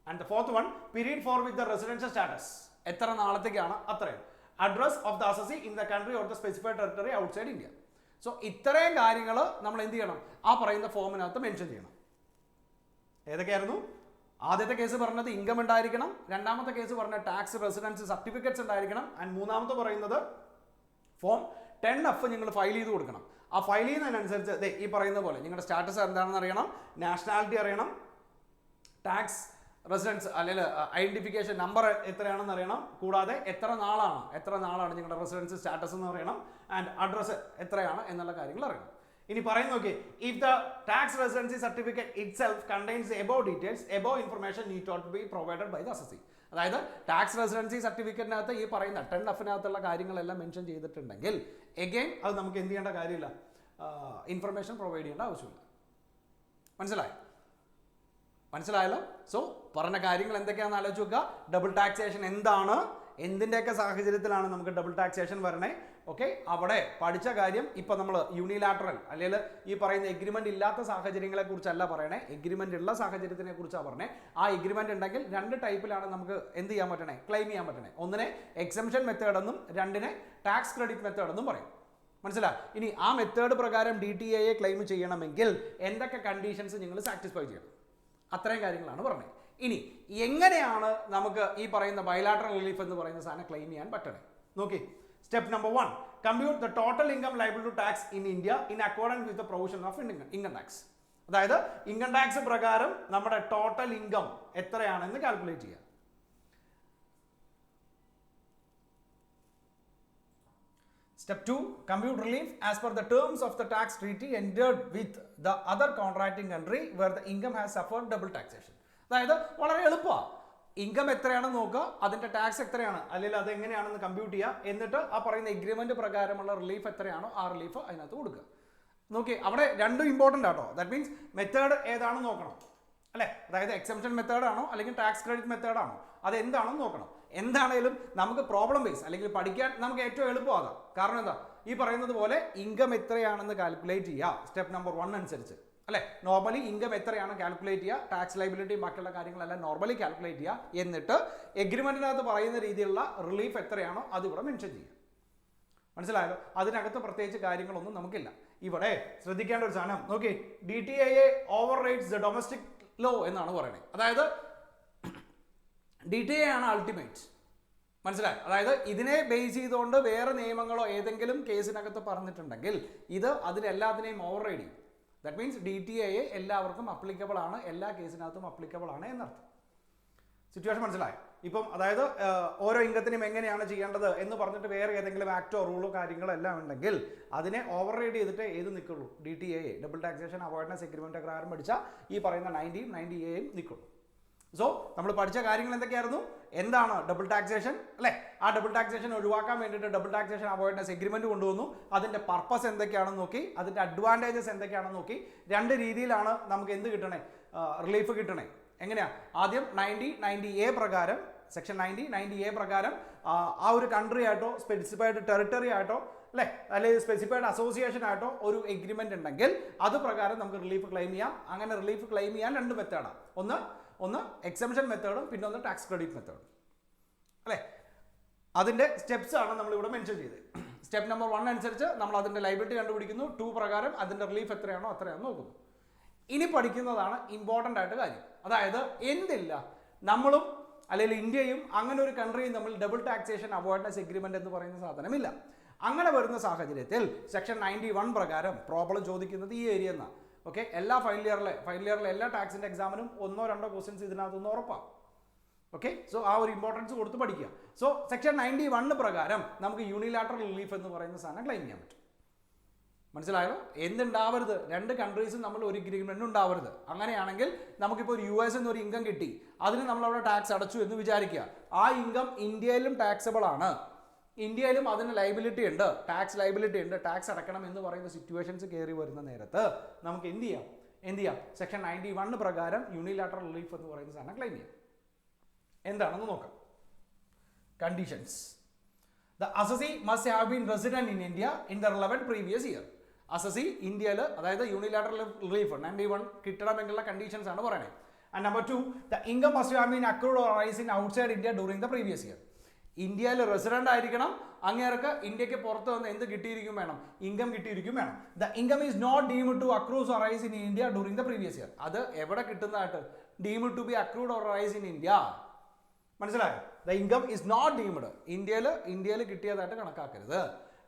Speaker 1: And the fourth one, period for with the residential status. എത്ര നാളത്തേക്കാണ് അത്രയും. Address of the assessee in the country or the specified territory outside India. So ഇത്രയും കാര്യങ്ങൾ നമ്മൾ എന്ത് ചെയ്യണം, ആ പറയുന്ന ഫോമിനകത്ത് മെൻഷൻ ചെയ്യണം. ഏതൊക്കെയായിരുന്നു? ആദ്യത്തെ കേസ് പറഞ്ഞത് ഇൻകം ഉണ്ടായിരിക്കണം, രണ്ടാമത്തെ കേസ് പറഞ്ഞ ടാക്സ് റെസിഡൻസ് സർട്ടിഫിക്കറ്റ്സ് ഉണ്ടായിരിക്കണം, ആൻഡ് മൂന്നാമത്തെ പറയുന്നത് ഫോം 10F നിങ്ങൾ ഫയൽ ചെയ്ത് കൊടുക്കണം. ആ ഫയൽ ചെയ്യുന്നതിനനുസരിച്ച് ഈ പറയുന്ന പോലെ നിങ്ങളുടെ സ്റ്റാറ്റസ് എന്താണെന്ന് അറിയണം, നാഷണാലിറ്റി അറിയണം, ടാക്സ് റെസിഡൻസ് അല്ലെങ്കിൽ ഐഡന്റിഫിക്കേഷൻ നമ്പർ എത്രയാണെന്ന് അറിയണം, കൂടാതെ എത്ര നാളാണ് നിങ്ങളുടെ റെസിഡൻസ് സ്റ്റാറ്റസ് എന്ന് അറിയണം, ആൻഡ് അഡ്രസ്സ് എത്രയാണ് എന്നുള്ള കാര്യങ്ങൾ അറിയണം. ഇനി പറയുന്ന നോക്കി, if the tax residency certificate itself contains above details, above information need to be provided by the assessee. അതായത് ടാക്സ് റെസിഡൻസി സർട്ടിഫിക്കറ്റിനകത്ത് ഈ പറയുന്ന 10Fനകത്തുള്ള കാര്യങ്ങളെല്ലാം മെൻഷൻ ചെയ്തിട്ടുണ്ടെങ്കിൽ എഗെയിൻ അത് നമുക്ക് എന്ത് ചെയ്യേണ്ട കാര്യമില്ല, ഇൻഫർമേഷൻ പ്രൊവൈഡ് ചെയ്യേണ്ട ആവശ്യമില്ല. മനസ്സിലായല്ലോ? സോ പറഞ്ഞ കാര്യങ്ങൾ എന്തൊക്കെയാണെന്ന് ആലോചിച്ച് നോക്കുക. ഡബിൾ ടാക്സേഷൻ എന്താണ്, എന്തിൻ്റെയൊക്കെ സാഹചര്യത്തിലാണ് നമുക്ക് ഡബിൾ ടാക്സേഷൻ വരണേ, ഓക്കെ. അവിടെ പഠിച്ച കാര്യം ഇപ്പം നമ്മൾ യൂണിലാറ്ററൽ അല്ലെങ്കിൽ ഈ പറയുന്ന എഗ്രിമെന്റ് ഇല്ലാത്ത സാഹചര്യങ്ങളെ കുറിച്ചല്ല പറയണേ, എഗ്രിമെന്റ് ഉള്ള സാഹചര്യത്തിനെ കുറിച്ചാണ് പറഞ്ഞേ. ആ എഗ്രിമെന്റ് ഉണ്ടെങ്കിൽ 2 ടൈപ്പിലാണ് നമുക്ക് എന്ത് ചെയ്യാൻ പറ്റണേ, ക്ലെയിം ചെയ്യാൻ പറ്റണേ. ഒന്നിനെ എക്സംഷൻ മെത്തേഡ് എന്നും രണ്ടിനെ ടാക്സ് ക്രെഡിറ്റ് മെത്തേഡ് എന്നും പറയും. മനസ്സിലായി? ഇനി ആ മെത്തേഡ് പ്രകാരം DTA ക്ലെയിം ചെയ്യണമെങ്കിൽ എന്തൊക്കെ കണ്ടീഷൻസ് നിങ്ങൾ സാറ്റിസ്ഫൈ ചെയ്യണം, അത്രയും കാര്യങ്ങളാണ് പറഞ്ഞത്. ഇനി എങ്ങനെയാണ് നമുക്ക് ഈ പറയുന്ന ബൈലാറ്ററൽ റിലീഫ് എന്ന് പറയുന്ന സാധനം ക്ലെയിം ചെയ്യാൻ പറ്റണേ നോക്കി. Step number 1, compute the total income liable to tax in India in accordance with the provision of income tax. അതായത് ഇൻകം ടാക്സ് പ്രകാരം നമ്മുടെ ടോട്ടൽ ഇൻകം എത്രയാണെന്ന് കാൽക്കുലേറ്റ് ചെയ്യുക. Step 2, compute relief as per the terms of the tax treaty entered with the other contracting country where the income has suffered double taxation. അതായത് വളരെ എളുപ്പമാണ്. Income എത്രയാണെന്ന് നോക്കുക, അതിൻ്റെ ടാക്സ് എത്രയാണ്, അല്ലെങ്കിൽ അത് എങ്ങനെയാണെന്ന് കമ്പ്യൂട്ട് ചെയ്യുക, എന്നിട്ട് ആ പറയുന്ന എഗ്രിമെന്റ് പ്രകാരമുള്ള റിലീഫ് എത്രയാണോ ആ റിലീഫ് അതിനകത്ത് കൊടുക്കുക. നോക്കി, അവിടെ രണ്ടും ഇമ്പോർട്ടൻ്റ് ആട്ടോ. ദാറ്റ് മീൻസ് മെത്തേഡ് ഏതാണെന്ന് നോക്കണം, അല്ലേ? അതായത് എക്സംഷൻ മെത്തേഡ് ആണോ അല്ലെങ്കിൽ ടാക്സ് ക്രെഡിറ്റ് മെത്തേഡ് ആണോ, അത് എന്താണെന്ന് നോക്കണം. എന്താണേലും നമുക്ക് പ്രോബ്ലം ബേസ് അല്ലെങ്കിൽ പഠിക്കാൻ നമുക്ക് ഏറ്റവും എളുപ്പമാകാം. കാരണം എന്താ, ഈ പറയുന്നത് പോലെ ഇൻകം എത്രയാണെന്ന് കാൽക്കുലേറ്റ് ചെയ്യുക സ്റ്റെപ്പ് നമ്പർ 1 അനുസരിച്ച്, അല്ലേ? നോർമലി ഇൻകം എത്രയാണ് കാൽക്കുലേറ്റ് ചെയ്യുക, ടാക്സ് ലൈബിലിറ്റി ബാക്കിയുള്ള കാര്യങ്ങളെല്ലാം നോർമലി കാൽക്കുലേറ്റ് ചെയ്യുക, എന്നിട്ട് എഗ്രിമെന്റിനകത്ത് പറയുന്ന രീതിയിലുള്ള റിലീഫ് എത്രയാണോ അത് ഇവിടെ മെൻഷൻ ചെയ്യുക. മനസ്സിലായല്ലോ? അതിനകത്ത് പ്രത്യേകിച്ച് കാര്യങ്ങളൊന്നും നമുക്കില്ല. ഇവിടെ ശ്രദ്ധിക്കേണ്ട ഒരു സാധനം നോക്കി, DTA overrides the domestic law എന്നാണ് പറയുന്നത്. അതായത് DTA ആണ് അൾട്ടിമേറ്റ്. മനസ്സിലായി? അതായത് ഇതിനെ ബേസ് ചെയ്തുകൊണ്ട് വേറെ നിയമങ്ങളോ ഏതെങ്കിലും കേസിനകത്ത് പറഞ്ഞിട്ടുണ്ടെങ്കിൽ ഇത് അതിലെല്ലാത്തിനെയും ഓവർ റൈഡ് ചെയ്യും. ദാറ്റ് മീൻസ് DTA എല്ലാവർക്കും അപ്ലിക്കബിൾ ആണ്, എല്ലാ കേസിനകത്തും അപ്ലിക്കബിൾ ആണ് എന്നർത്ഥം. സിറ്റുവേഷൻ മനസ്സിലായി? ഇപ്പം അതായത് ഓരോ ഇൻകത്തിനും എങ്ങനെയാണ് ചെയ്യേണ്ടത് എന്ന് പറഞ്ഞിട്ട് വേറെ ഏതെങ്കിലും ആക്ടോ റൂളോ കാര്യങ്ങളോ എല്ലാം ഉണ്ടെങ്കിൽ അതിനെ ഓവർ റൈഡ് ചെയ്തിട്ട് ഏത് നിൽക്കുള്ളൂ, DTA double taxation avoidance agreement പ്രകാരം പഠിച്ച ഈ പറയുന്ന 90A നിൽക്കുള്ളൂ. സോ നമ്മൾ പഠിച്ച കാര്യങ്ങൾ എന്തൊക്കെയായിരുന്നു, എന്താണ് ഡബിൾ ടാക്സേഷൻ, അല്ലേ? ആ ഡബിൾ ടാക്സേഷൻ ഒഴിവാക്കാൻ വേണ്ടിയിട്ട് ഡബിൾ ടാക്സേഷൻ അവോയ്ഡൻസ് എഗ്രിമെന്റ് കൊണ്ടുവന്നു. അതിന്റെ പർപ്പസ് എന്തൊക്കെയാണെന്ന് നോക്കി, അതിന്റെ അഡ്വാൻറ്റേജസ് എന്തൊക്കെയാണെന്ന് നോക്കി. 2 രീതിയിലാണ് നമുക്ക് എന്ത് കിട്ടണേ, റിലീഫ് കിട്ടണേ. എങ്ങനെയാ? ആദ്യം 90A പ്രകാരം, സെക്ഷൻ 90A പ്രകാരം ആ ഒരു കൺട്രി ആയിട്ടോ സ്പെസിഫൈഡ് ടെറിട്ടറി ആയിട്ടോ, അല്ലേ, അല്ലെങ്കിൽ സ്പെസിഫൈഡ് അസോസിയേഷൻ ആയിട്ടോ ഒരു എഗ്രിമെന്റ് ഉണ്ടെങ്കിൽ അത് പ്രകാരം നമുക്ക് റിലീഫ് ക്ലെയിം ചെയ്യാം. അങ്ങനെ റിലീഫ് ക്ലെയിം ചെയ്യാൻ 2 മെത്തേഡാണ്. ഒന്ന് എക്സംഷൻ മെത്തേഡും പിന്നെ ഒന്ന് ടാക്സ് ക്രെഡിറ്റ് മെത്തേഡും, അല്ലേ? അതിൻ്റെ സ്റ്റെപ്സ് ആണ് നമ്മളിവിടെ മെൻഷൻ ചെയ്തത്. സ്റ്റെപ്പ് നമ്പർ 1 അനുസരിച്ച് നമ്മൾ അതിൻ്റെ ലൈബിലിറ്റി കണ്ടുപിടിക്കുന്നു. 2 പ്രകാരം അതിൻ്റെ റിലീഫ് എത്രയാണോ അത്രയാണെന്ന് നോക്കുന്നു. ഇനി പഠിക്കുന്നതാണ് ഇമ്പോർട്ടൻ്റ് ആയിട്ട് കാര്യം. അതായത് എന്തില്ല, നമ്മളും അല്ലെങ്കിൽ ഇന്ത്യയും അങ്ങനെ ഒരു കൺട്രിയും തമ്മിൽ ഡബിൾ ടാക്സേഷൻ അവോയ്ഡൻസ് എഗ്രിമെന്റ് എന്ന് പറയുന്ന സാധനമില്ല. അങ്ങനെ വരുന്ന സാഹചര്യത്തിൽ സെക്ഷൻ 91 പ്രകാരം പ്രോബ്ലം ചോദിക്കുന്നത് ഈ ഏരിയ എന്നാണ്. ഓക്കെ, എല്ലാ ഫൈനൽ ഇയറിലെ എല്ലാ ടാക്സിൻ്റെ എക്സാമിനും 1-2 ക്വസ്റ്റ്യൻസ് ഇതിനകത്തൊന്ന് ഉറപ്പാണ്. ഓക്കെ, സോ ആ ഒരു ഇമ്പോർട്ടൻസ് കൊടുത്ത് പഠിക്കുക. സോ സെക്ഷൻ 91 പ്രകാരം നമുക്ക് യൂണിലാറ്ററൽ റിലീഫ് എന്ന് പറയുന്ന സാധനം ക്ലെയിം ചെയ്യാൻ പറ്റും. മനസ്സിലായോ? എന്തുണ്ടാവരുത്, 2 കൺട്രീസും നമ്മൾ ഒരു എഗ്രിമെന്റ് ഉണ്ടാവരുത്. അങ്ങനെയാണെങ്കിൽ നമുക്കിപ്പോൾ ഒരു US എന്നൊരു ഇൻകം കിട്ടി, അതിന് നമ്മളവിടെ ടാക്സ് അടച്ചു എന്ന് വിചാരിക്കുക. ആ ഇൻകം ഇന്ത്യയിലും ടാക്സബിൾ ആണ്, ഇന്ത്യയിലും അതിന് ലൈബിലിറ്റി ഉണ്ട്, ടാക്സ് ലൈബിലിറ്റി ഉണ്ട്, ടാക്സ് അടക്കണം എന്ന് പറയുന്ന സിറ്റുവേഷൻസ് കയറി വരുന്ന നേരത്ത് നമുക്ക് എന്ത് ചെയ്യാം, സെക്ഷൻ 91 പ്രകാരം യൂണിലാറ്ററൽ റിലീഫ് എന്ന് പറയുന്ന സാധനം ക്ലെയിം ചെയ്യാം. എന്താണെന്ന് നോക്കാം. Conditions: the assessee must have been resident in India in the relevant previous year. Assessee ഇന്ത്യയിൽ, അതായത് യൂണിലാറ്ററൽ റിലീഫ് 91 കിട്ടണമെന്നുള്ള കണ്ടീഷൻസ് ആണ് പറയുന്നത്. And number 2, the income must have been accrued or arising outside India during the previous year. ഇന്ത്യയിൽ resident ആയിരിക്കണം, അങ്ങേർക്ക് ഇന്ത്യക്ക് പുറത്ത് വന്ന് എന്ത് കിട്ടിയിരിക്കും വേണം, ഇൻകം കിട്ടിയിരിക്കും വേണം. The income is not deemed to accrue or arise in India during the previous year. അത് എവിടെ കിട്ടുന്നതായിട്ട്, deemed to be accrued or arise in India. മനസ്സിലായോ? The income is not deemed. ഇന്ത്യയിൽ കിട്ടിയതായിട്ട് കണക്കാക്കരുത്.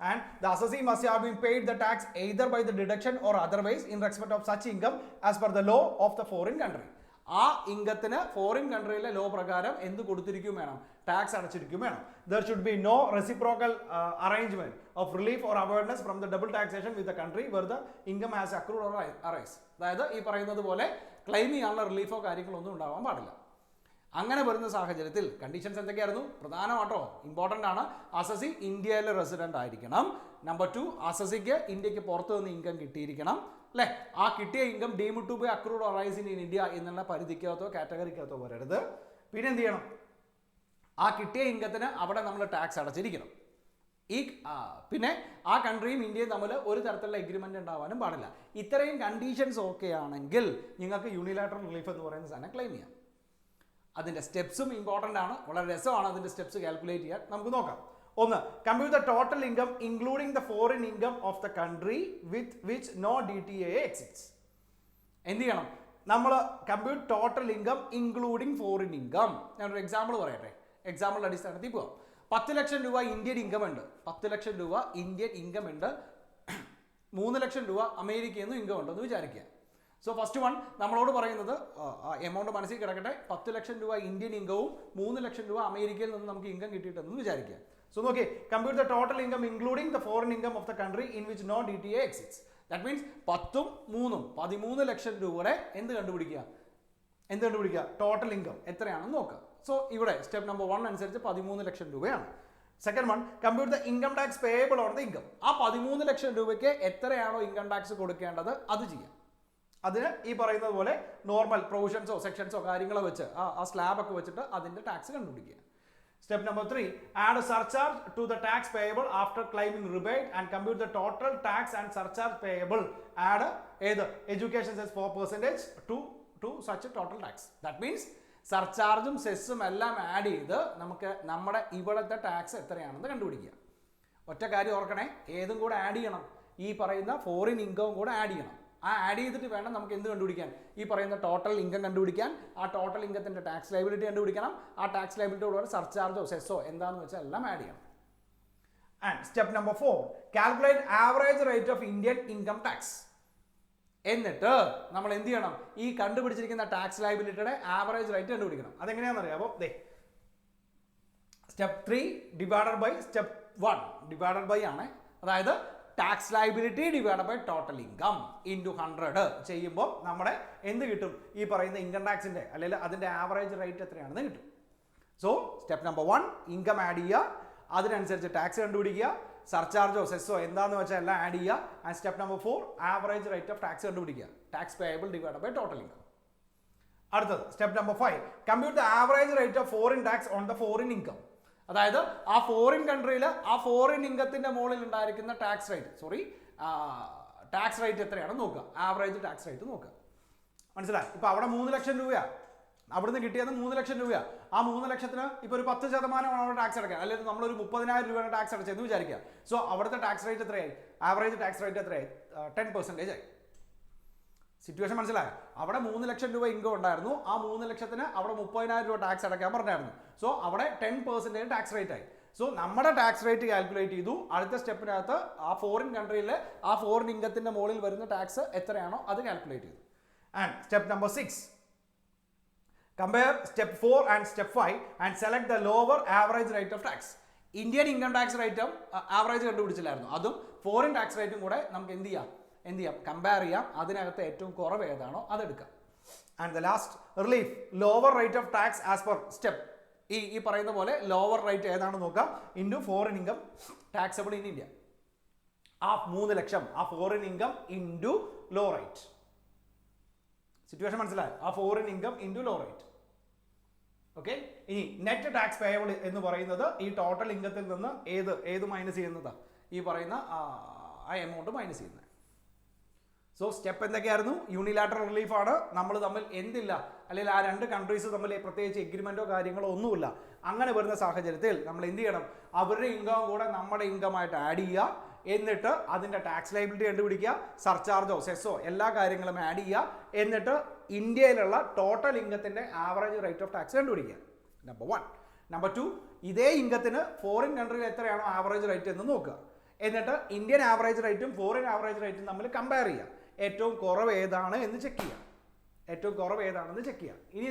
Speaker 1: And the assessee must have been paid the tax either by the deduction or otherwise in respect of such income as per the law of the foreign country. ആ ഇംഗത്തിന് foreign കൺട്രിയിലെ law പ്രകാരം എന്ത് കൊടുത്തിരിക്കും വേണം? Tax അടച്ചിരിക്കും വേണം. There should be no reciprocal arrangement of relief or avoidance from the double taxation with the country where the income has accrued or arise. അതായത് ഈ പറയുന്നത് പോലെ claim ചെയ്യാനുള്ള റിലീഫോ കാര്യങ്ങളൊന്നും ഉണ്ടാവാൻ പാടില്ല. അങ്ങനെ വരുന്ന സാഹചര്യത്തിൽ കണ്ടീഷൻസ് എന്തൊക്കെയായിരുന്നു? പ്രധാനമായിട്ടോ ഇമ്പോർട്ടൻ്റ് ആണ്. അസസി ഇന്ത്യയിലെ റെസിഡൻ്റ് ആയിരിക്കണം. നമ്പർ 2, അസസിക്ക് ഇന്ത്യക്ക് പുറത്ത് നിന്ന് ഇൻകം കിട്ടിയിരിക്കണം. അല്ലേ? ആ കിട്ടിയ income deemed to be accrued or rise in India എന്നുള്ള പരിധിക്കകത്തോ കാറ്റഗറിക്കകത്തോ വരരുത്. പിന്നെ എന്ത് ചെയ്യണം? ആ കിട്ടിയ ഇൻകത്തിന് അവിടെ നമ്മൾ ടാക്സ് അടച്ചിരിക്കണം. പിന്നെ ആ കൺട്രിയും ഇന്ത്യയും തമ്മിൽ ഒരു തരത്തിലുള്ള എഗ്രിമെൻ്റ് ഉണ്ടാവാനും പാടില്ല. ഇത്രയും കണ്ടീഷൻസ് ഓക്കെ ആണെങ്കിൽ നിങ്ങൾക്ക് യൂണിലാറ്ററൽ റിലീഫ് എന്ന് പറയുന്ന സാധനം ക്ലെയിം ചെയ്യാം. അതിൻ്റെ സ്റ്റെപ്സും ഇമ്പോർട്ടൻ്റ് ആണ്. വളരെ രസമാണ് അതിൻ്റെ സ്റ്റെപ്സ് കാൽക്കുലേറ്റ് ചെയ്യാൻ. നമുക്ക് നോക്കാം. 1. Compute the total income including the foreign income of the country with which no DTA exists. എന്ത് ചെയ്യണം? നമ്മൾ compute total income including foreign income. ഞാനൊരു എക്സാമ്പിൾ പറയട്ടെ. എക്സാമ്പിളിൻ്റെ അടിസ്ഥാനത്തിൽ പോവാം. 10 ലക്ഷം രൂപ ഇന്ത്യൻ ഇൻകം ഉണ്ട്. 10 ലക്ഷം രൂപ ഇന്ത്യൻ ഇൻകം ഉണ്ട്. 3 ലക്ഷം രൂപ അമേരിക്കയിൽ നിന്ന് ഇൻകം ഉണ്ടെന്ന് വിചാരിക്കുക. സോ ഫസ്റ്റ് വൺ നമ്മളോട് പറയുന്നത് എമൗണ്ട് മനസ്സിൽ കിടക്കട്ടെ. 10 ലക്ഷം രൂപ ഇന്ത്യൻ ഇൻകവും 3 ലക്ഷം രൂപ അമേരിക്കയിൽ നിന്ന് നമുക്ക് ഇൻകം കിട്ടിയിട്ടെന്ന് വിചാരിക്കുക. സോ നോക്കി, compute the total income including the foreign income of the country in which no DTA exists. That means 10ഉം 3ഉം 13 ലക്ഷം രൂപയുടെ എന്ത് കണ്ടുപിടിക്കുക? ടോട്ടൽ ഇൻകം എത്രയാണെന്ന് നോക്കുക. സോ ഇവിടെ സ്റ്റെപ്പ് നമ്പർ 1 അനുസരിച്ച് 13 ലക്ഷം രൂപയാണ്. Second one, compute the income tax payable on the income. ആ 13 ലക്ഷം രൂപയ്ക്ക് എത്രയാണോ ഇൻകം ടാക്സ് കൊടുക്കേണ്ടത് അത് ചെയ്യാം. അതിന് ഈ പറയുന്നത് പോലെ നോർമൽ പ്രൊവിഷൻസോ സെക്ഷൻസോ കാര്യങ്ങളോ വെച്ച് ആ സ്ലാബൊക്കെ വെച്ചിട്ട് അതിൻ്റെ ടാക്സ് കണ്ടുപിടിക്കുക. Step number 3, add surcharge to the tax payable after claiming rebate and compute the total tax and surcharge payable. Add ഏത് education cess 4% to such total tax. That means സർചാർജും സെസ്സും എല്ലാം ആഡ് ചെയ്ത് നമുക്ക് നമ്മുടെ ഇവിടുത്തെ ടാക്സ് എത്രയാണെന്ന് കണ്ടുപിടിക്കുക. ഒറ്റ കാര്യം ഓർക്കണേ, ഏതും കൂടെ ആഡ് ചെയ്യണം. ഈ പറയുന്ന ഫോറിൻ ഇൻകവും കൂടെ ആഡ് ചെയ്യണം. ആ ആഡ് ചെയ്തിട്ട് വേണം നമുക്ക് എന്ത് കണ്ടുപിടിക്കാൻ? ഈ പറയുന്ന ടോട്ടൽ ഇൻകം കണ്ടുപിടിക്കാൻ. ആ ടോട്ടൽ ഇൻകത്തിൻ്റെ ടാക്സ് ലയബിലിറ്റി കണ്ടുപിടിക്കണം. ആ ടാക്സ് ലയബിലിറ്റിയോട് സർചാർജോ സെസ്സോ എന്താണെന്ന് വെച്ചാൽ എല്ലാം ആഡ് ചെയ്യണം. And step number 4, calculate average rate of Indian income tax. എന്നിട്ട് നമ്മൾ എന്ത് ചെയ്യണം? ഈ കണ്ടുപിടിച്ചിരിക്കുന്ന ടാക്സ് ലയബിലിറ്റിയുടെ ആവറേജ് റേറ്റ് കണ്ടുപിടിക്കണം. അതെങ്ങനെയാണെന്ന് അറിയാമോ? Step 3 divided by step 1 divided by ആണ്. അതായത് tax liability divide by total income into 100 ചെയ്യുമ്പോൾ നമ്മുടെ എന്ത് കിട്ടും? ഈ പറയുന്ന ഇൻകം ടാക്സിൻ്റെ അല്ലെങ്കിൽ അതിൻ്റെ ആവറേജ് റേറ്റ് എത്രയാണെന്ന് കിട്ടും. So step number 1 income add ചെയ്യുക, അതിനനുസരിച്ച് ടാക്സ് കണ്ടുപിടിക്കുക, സർചാർജോ സെസ്സോ എന്താണെന്ന് വെച്ചാൽ എല്ലാം ആഡ് ചെയ്യുക. And step number 4 average rate of tax കണ്ടുപിടിക്കുക, tax payable divide by total income. അടുത്തത് step number 5, compute the average rate of foreign tax on the foreign income. അതായത് ആ ഫോറിൻ കൺട്രിയിൽ ആ ഫോറിൻ ഇൻകത്തിൻ്റെ മുകളിൽ ഉണ്ടായിരിക്കുന്ന ടാക്സ് റേറ്റ് എത്രയാണെന്ന് നോക്കുക. ആവറേജ് ടാക്സ് റേറ്റ് നോക്കുക. മനസ്സിലായി? ഇപ്പോൾ അവിടെ 3 ലക്ഷം രൂപയാണ്, അവിടുന്ന് കിട്ടിയത് 3 ലക്ഷം രൂപയാണ്. ആ 3 ലക്ഷത്തിന് ഇപ്പോൾ ഒരു 10% അവിടെ ടാക്സ് അടയ്ക്കുക. അല്ലെങ്കിൽ നമ്മളൊരു 30,000 രൂപയുടെ ടാക്സ് അടച്ചതെന്ന് വിചാരിക്കുക. സോ അവിടുത്തെ ടാക്സ് റേറ്റ് എത്രയായി? ആവറേജ് ടാക്സ് റേറ്റ് എത്രയായി? 10% ആയി. സിറ്റുവേഷൻ മനസ്സിലായോ? അവിടെ 3 ലക്ഷം രൂപ ഇൻകം ഉണ്ടായിരുന്നു. ആ 3 ലക്ഷത്തിന് അവിടെ 30,000 രൂപ ടാക്സ് അടയ്ക്കാൻ പറഞ്ഞായിരുന്നു. സോ അവിടെ 10% ടാക്സ് റേറ്റ് ആയി. സോ നമ്മുടെ ടാക്സ് റേറ്റ് കാൽക്കുലേറ്റ് ചെയ്തു. അടുത്ത സ്റ്റെപ്പിനകത്ത് ആ ഫോറിൻ കൺട്രിയിൽ ആ ഫോറിൻ ഇൻകത്തിൻ്റെ മുകളിൽ വരുന്ന ടാക്സ് എത്രയാണോ അത് കാൽക്കുലേറ്റ് ചെയ്തു. And step number 6, compare step 4 and step 5 and select the lower average rate of tax. Indian income tax റേറ്റും ആവറേജ് കണ്ടുപിടിച്ചില്ലായിരുന്നു. അതും ഫോറിൻ ടാക്സ് റേറ്റും കൂടെ നമുക്ക് എന്ത് ചെയ്യാം? കമ്പയർ ചെയ്യാം. അതിനകത്ത് ഏറ്റവും കുറവ് ഏതാണോ അതെടുക്കാം. And the last relief lower rate of tax as per step. ഈ പറയുന്ന പോലെ ലോവർ റേറ്റ് ഏതാണെന്ന് നോക്കാം. Into foreign income taxable in India. ആ 3 ലക്ഷം ആ foreign income into low rate. Situation മനസ്സിലായോ? ആ foreign income into low rate. Okay. ഇനി നെറ്റ് ടാക്സ് പേയബിൾ എന്ന് പറയുന്നത് ഈ ടോട്ടൽ ഇൻകത്തിൽ നിന്ന് ഏത് മൈനസ് ചെയ്യുന്നതാണ്? ഈ പറയുന്ന ആ എമൗണ്ട് മൈനസ് ചെയ്യുന്നത്. സോ സ്റ്റെപ്പ് എന്തൊക്കെയായിരുന്നു? യൂണിലാറ്ററൽ റിലീഫാണ്. നമ്മൾ തമ്മിൽ എന്തില്ല, അല്ലെങ്കിൽ ആ രണ്ട് കൺട്രീസ് തമ്മിൽ പ്രത്യേകിച്ച് എഗ്രിമെൻറ്റോ കാര്യങ്ങളോ ഒന്നുമില്ല. അങ്ങനെ വരുന്ന സാഹചര്യത്തിൽ നമ്മൾ എന്ത് ചെയ്യണം? അവരുടെ ഇൻകം കൂടെ നമ്മുടെ ഇൻകമായിട്ട് ആഡ് ചെയ്യുക. എന്നിട്ട് അതിൻ്റെ ടാക്സ് ലയബിലിറ്റി കണ്ടുപിടിക്കുക, സർചാർജോ സെസ്സോ എല്ലാ കാര്യങ്ങളും ആഡ് ചെയ്യുക, എന്നിട്ട് ഇന്ത്യയിലുള്ള ടോട്ടൽ ഇൻകത്തിൻ്റെ ആവറേജ് റേറ്റ് ഓഫ് ടാക്സ് കണ്ടുപിടിക്കുക. നമ്പർ 1. നമ്പർ 2, ഇതേ ഇൻകത്തിന് ഫോറിൻ കൺട്രിയിൽ എത്രയാണോ ആവറേജ് റേറ്റ് എന്ന് നോക്കുക, എന്നിട്ട് ഇന്ത്യൻ ആവറേജ് റേറ്റും ഫോറിൻ ആവറേജ് റേറ്റും തമ്മിൽ കമ്പയർ ചെയ്യുക, ഏറ്റവും കുറവ് ഏതാണ് എന്ന് ചെക്ക് ചെയ്യുക, ഏറ്റവും കുറവ് ഏതാണെന്ന് ചെക്ക് ചെയ്യുക. ഇനി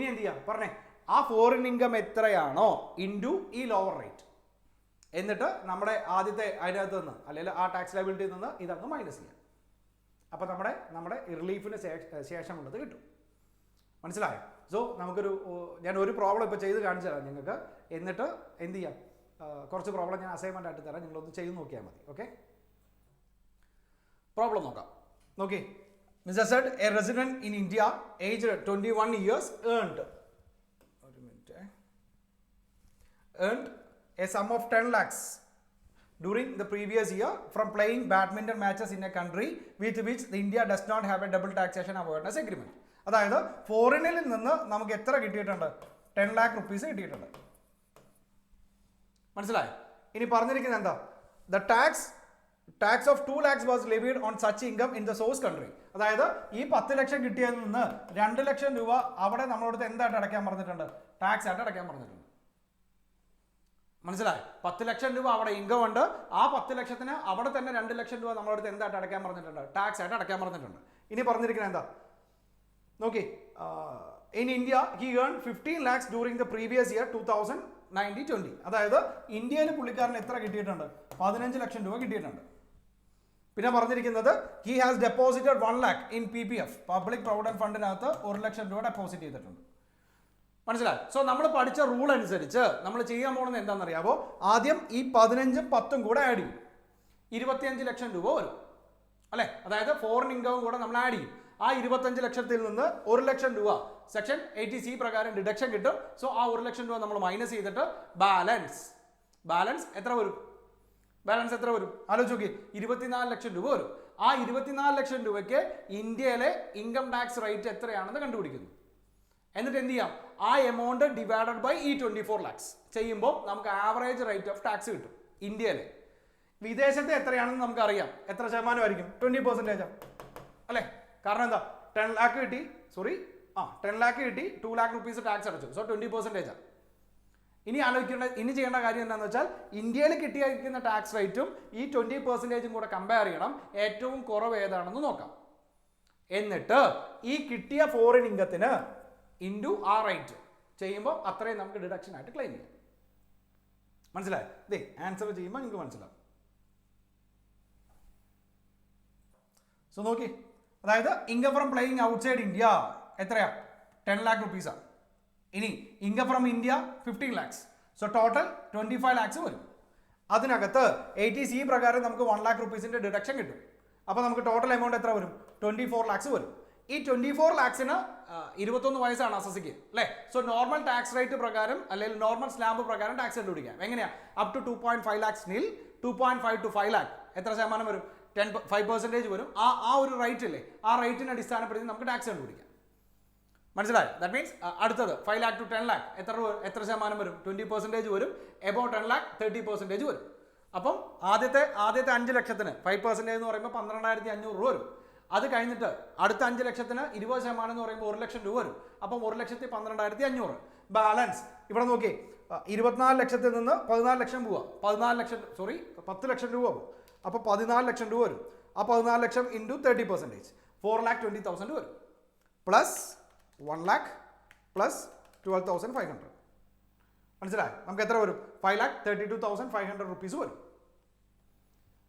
Speaker 1: എന്ത് ചെയ്യുക പറഞ്ഞേ, ആ ഫോറിൻ ഇൻകം എത്രയാണോ ഇൻറ്റു ഈ ലോവർ റേറ്റ്, എന്നിട്ട് നമ്മുടെ ആദ്യത്തെ അതിനകത്ത് നിന്ന് അല്ലെങ്കിൽ ആ ടാക്സ് ലയബിലിറ്റിയിൽ നിന്ന് ഇതങ്ങ് മൈനസ് ചെയ്യാം. അപ്പോൾ നമ്മുടെ റിലീഫിന് ശേഷമുള്ളത് കിട്ടും. മനസ്സിലായോ? സോ ഞാൻ ഒരു പ്രോബ്ലം ഇപ്പോൾ ചെയ്ത് കാണിച്ചു തരാം നിങ്ങൾക്ക്, എന്നിട്ട് എന്ത് ചെയ്യാം, കുറച്ച് പ്രോബ്ലം ഞാൻ അസൈൻമെൻ്റ് ആയിട്ട് തരാം, നിങ്ങളൊന്ന് ചെയ്ത് നോക്കിയാൽ മതി. ഓക്കെ, പ്രോബ്ലം നോക്കാം. നോക്കി, Mr. said a resident in India aged 21 years earned a sum of 10 lakhs during the previous year from playing badminton matches in a country with which the India does not have a double taxation awareness agreement. അതായത് ഫോറിനിൽ നിന്ന് നമുക്ക് എത്ര കിട്ടിയിട്ടുണ്ട്? 10 lakh rupees കിട്ടിയിട്ടുണ്ട്. മനസ്സിലായോ? ഇനി പറഞ്ഞിരിക്കുന്നത് എന്താ? The tax of 2 lakhs was levied on such income in the source country. അതായത് ഈ 10 ലക്ഷം കിട്ടിയതിൽ നിന്ന് 2 ലക്ഷം രൂപ അവിടെ നമ്മളോട് എന്തായിട്ട് അടയ്ക്കാൻ പറഞ്ഞിട്ടുണ്ട്? ടാക്സ് ആയിട്ട് അടയ്ക്കാൻ പറഞ്ഞിട്ടുണ്ട്. മനസ്സിലായോ? 10 ലക്ഷം രൂപ അവിടെ ഇൻകം ഉണ്ട്, ആ 10 ലക്ഷത്തിന് അവിടെ തന്നെ 2 ലക്ഷം രൂപ നമ്മളോട് എന്തായിട്ട് അടയ്ക്കാൻ പറഞ്ഞിട്ടുണ്ട്? ടാക്സ് ആയിട്ട് അടയ്ക്കാൻ പറഞ്ഞിട്ടുണ്ട്. ഇനി പറഞ്ഞിരിക്കുന്നത് എന്താ നോക്കി, in India he earn 15 lakhs during the previous year 2019-20. അതായത് ഇന്ത്യയിൽ പുള്ളിക്കാരന് എത്ര കിട്ടിയിട്ടുണ്ട്? 15 ലക്ഷം രൂപ കിട്ടിയിട്ടുണ്ട്. പിന്നെ പറഞ്ഞിരിക്കുന്നത് he has deposited 1 lakh in PPF, public provident ഫണ്ടിനകത്ത് 1 ലക്ഷം രൂപ ഡെപ്പോസിറ്റ് ചെയ്തിട്ടുണ്ട്. മനസ്സിലായി? സോ നമ്മൾ പഠിച്ച റൂൾ അനുസരിച്ച് നമ്മൾ ചെയ്യാൻ പോകുന്നത് എന്താണെന്നറിയാമോ? ആദ്യം ഈ 15ഉം 10ഉം കൂടെ ആഡ് ചെയ്യും, 25 ലക്ഷം രൂപ വരും അല്ലേ? അതായത് ഫോറിൻ ഇൻകവും കൂടെ നമ്മൾ ആഡ് ചെയ്യും. ആ 25 ലക്ഷത്തിൽ നിന്ന് 1 ലക്ഷം രൂപ സെക്ഷൻ 80C പ്രകാരം ഡിഡക്ഷൻ കിട്ടും. സോ ആ 1 ലക്ഷം രൂപ നമ്മൾ മൈനസ് ചെയ്തിട്ട് ബാലൻസ് എത്ര വരും? ആലോചിച്ച് നോക്കി, 24 ലക്ഷം രൂപ വരും. ആ 24 ലക്ഷം രൂപയ്ക്ക് ഇന്ത്യയിലെ ഇൻകം ടാക്സ് റേറ്റ് എത്രയാണെന്ന് കണ്ടുപിടിക്കുന്നു. എന്നിട്ട് എന്ത് ചെയ്യാം? ആ എമൗണ്ട് ഡിവൈഡഡ് ബൈ ഈ 24 lakhs ചെയ്യുമ്പോൾ നമുക്ക് ആവറേജ് റേറ്റ് ഓഫ് ടാക്സ് കിട്ടും ഇന്ത്യയിലെ. വിദേശത്തെ എത്രയാണെന്ന് നമുക്കറിയാം. എത്ര ശതമാനമായിരിക്കും? 20% അല്ലേ? കാരണം എന്താ, 10 lakh കിട്ടി, 2 lakh rupees ടാക്സ് അടച്ചു. സോ 20%. ഇനി ചെയ്യേണ്ട കാര്യം എന്താണെന്ന് വെച്ചാൽ ഇന്ത്യയിൽ കിട്ടിയിരിക്കുന്ന ടാക്സ് റേറ്റും ഈ 20%ഉം കൂടെ കമ്പയർ ചെയ്യണം, ഏറ്റവും കുറവ് ഏതാണെന്ന് നോക്കാം. എന്നിട്ട് ഈ കിട്ടിയ ഫോറിൻ ഇൻകത്തിന് ഇൻറ്റു ആ റേറ്റ് ചെയ്യുമ്പോൾ അത്രയും നമുക്ക് ഡിഡക്ഷൻ ആയിട്ട് ക്ലെയിം ചെയ്യാം. മനസ്സിലായോ? ഇതേ ആൻസർ ചെയ്യുമ്പോൾ നിങ്ങൾക്ക് മനസ്സിലാവും. സോ നോക്കി, അതായത് income from playing outside India എത്രയാ? 10 lakh rupees ആണ്. ഇനി income from India 15 lakhs. So total 25 lakhs വരും. അതിനകത്ത് 80C പ്രകാരം നമുക്ക് 1 lakh rupeesന്റെ ഡിഡക്ഷൻ കിട്ടും. അപ്പോൾ നമുക്ക് ടോട്ടൽ എമൗണ്ട് എത്ര വരും? 24 lakhs വരും. ഈ 24 lakhsന് 21 വയസ്സാണ് അസസിക്ക് അല്ലേ? സോ നോർമൽ ടാക്സ് റേറ്റ് പ്രകാരം അല്ലെങ്കിൽ നോർമൽ സ്ലാബ് പ്രകാരം ടാക്സ് കണ്ടുപിടിക്കാം. എങ്ങനെയാ? അപ് ടു 2.5 lakhs നിൽ 2.5 to 5 lakh എത്ര ശതമാനം വരും? 5% വരും. ആ ഒരു റേറ്റ് ഇല്ലേ, ആ റേറ്റിനെ അടിസ്ഥാനപ്പെടുത്തി നമുക്ക് ടാക്സ് കണ്ടുപിടിക്കാം. മനസ്സിലായി? ദാറ്റ് മീൻസ് അടുത്തത് 5 lakh to 10 lakh എത്ര ശതമാനം വരും? 20% വരും. എബോവ് 10 lakh 30% വരും. അപ്പം ആദ്യത്തെ 5 ലക്ഷത്തിന് 5% എന്ന് പറയുമ്പോൾ 12,500 രൂപ വരും. അത് കഴിഞ്ഞിട്ട് അടുത്ത 5 ലക്ഷത്തിന് 20% എന്ന് പറയുമ്പോൾ 1 ലക്ഷം രൂപ വരും. അപ്പം 1,12,500. ബാലൻസ് ഇവിടെ നോക്കി, 24 ലക്ഷത്തിൽ നിന്ന് 14 ലക്ഷം പോവുക, 10 ലക്ഷം രൂപ പോകും. അപ്പോൾ 14 ലക്ഷം രൂപ വരും. ആ 14 ലക്ഷം ഇൻറ്റു 30% 4,20,000 വരും. Plus 1 lakh plus 12,500. മനസ്സിലായി? നമുക്ക് എത്ര വരും? 5,32,500 rupees വരും.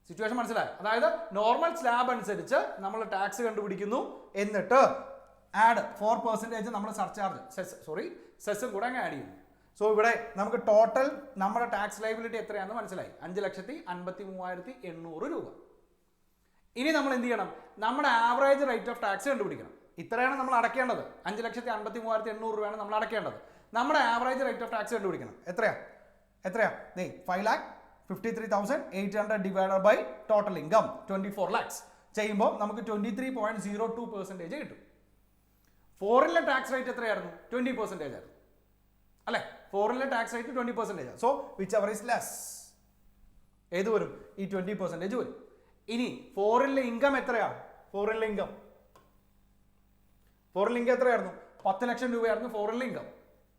Speaker 1: സിറ്റുവേഷൻ മനസ്സിലായി? അതായത് നോർമൽ സ്ലാബ് അനുസരിച്ച് നമ്മൾ ടാക്സ് കണ്ടുപിടിക്കുന്നു, എന്നിട്ട് ആഡ് 4% നമ്മൾ സെസ്സും കൂടെ അങ്ങ് ആഡ് ചെയ്യുന്നു. സോ ഇവിടെ നമുക്ക് ടോട്ടൽ നമ്മുടെ ടാക്സ് ലയബിലിറ്റി എത്രയാണെന്ന് മനസ്സിലായി, 5,53,800 രൂപ. ഇനി നമ്മൾ എന്ത് ചെയ്യണം? നമ്മുടെ ആവറേജ് റേറ്റ് ഓഫ് ടാക്സ് കണ്ടുപിടിക്കണം. ഇത്രയാണ് നമ്മൾ അടയ്ക്കേണ്ടത്. 5,53,800 രൂപയാണ് നമ്മൾ അടയ്ക്കേണ്ടത്. നമ്മുടെ ആവറേജ് റേറ്റ് ഓഫ് ടാക്സ് കണ്ടുപിടിക്കണം. എത്രയാ? 5,53,800 divided by total income 24 lakhs ചെയ്യുമ്പോൾ നമുക്ക് 23.02% കിട്ടും. ഫോറിനിലെ ടാക്സ് റേറ്റ് എത്രയായിരുന്നു? 20% ആയിരുന്നു അല്ലേ? ഫോറിനിലെ tax rate 20%. So whichever is less. ഏത് വരും? ഈ 20% വരും. ഇനി ഫോറിനിലെ ഇൻകം എത്രയാണ്? ഫോറിനിലെ ഇൻകം എത്രയായിരുന്നു? 10 ലക്ഷം രൂപയായിരുന്നു ഫോറിനിലെ ഇൻകം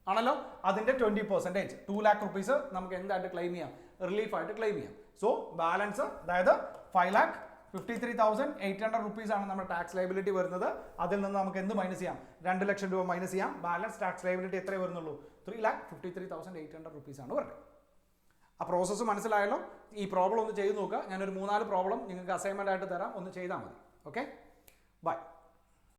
Speaker 1: ആണല്ലോ. അതിന്റെ 20%, 2 lakh rupees നമുക്ക് എന്തായിട്ട് ക്ലെയിം ചെയ്യാം? റിലീഫ് ആയിട്ട് ക്ലെയിം ചെയ്യാം. സോ ബാലൻസ്, അതായത് 5,53,800 rupees ആണ് നമ്മുടെ ടാക്സ് ലയബിലിറ്റി വരുന്നത്. അതിൽ നിന്ന് നമുക്ക് എന്ത് മൈനസ് ചെയ്യാം? 2 ലക്ഷം രൂപ മൈനസ് ചെയ്യാം. ബാലൻസ് ടാക്സ് ലയബിലിറ്റി എത്രയേ വരുന്നുള്ളൂ? 3,53,800 rupees ആണ് വരുന്നത്. ആ പ്രോസസ്സ് മനസ്സിലായല്ലോ? ഈ പ്രോബ്ലം ഒന്ന് ചെയ്ത് നോക്കുക. ഞാനൊരു 3-4 പ്രോബ്ലം നിങ്ങൾക്ക് അസൈൻമെന്റ് ആയിട്ട് തരാം, ഒന്ന് ചെയ്താൽ മതി. Okay, by.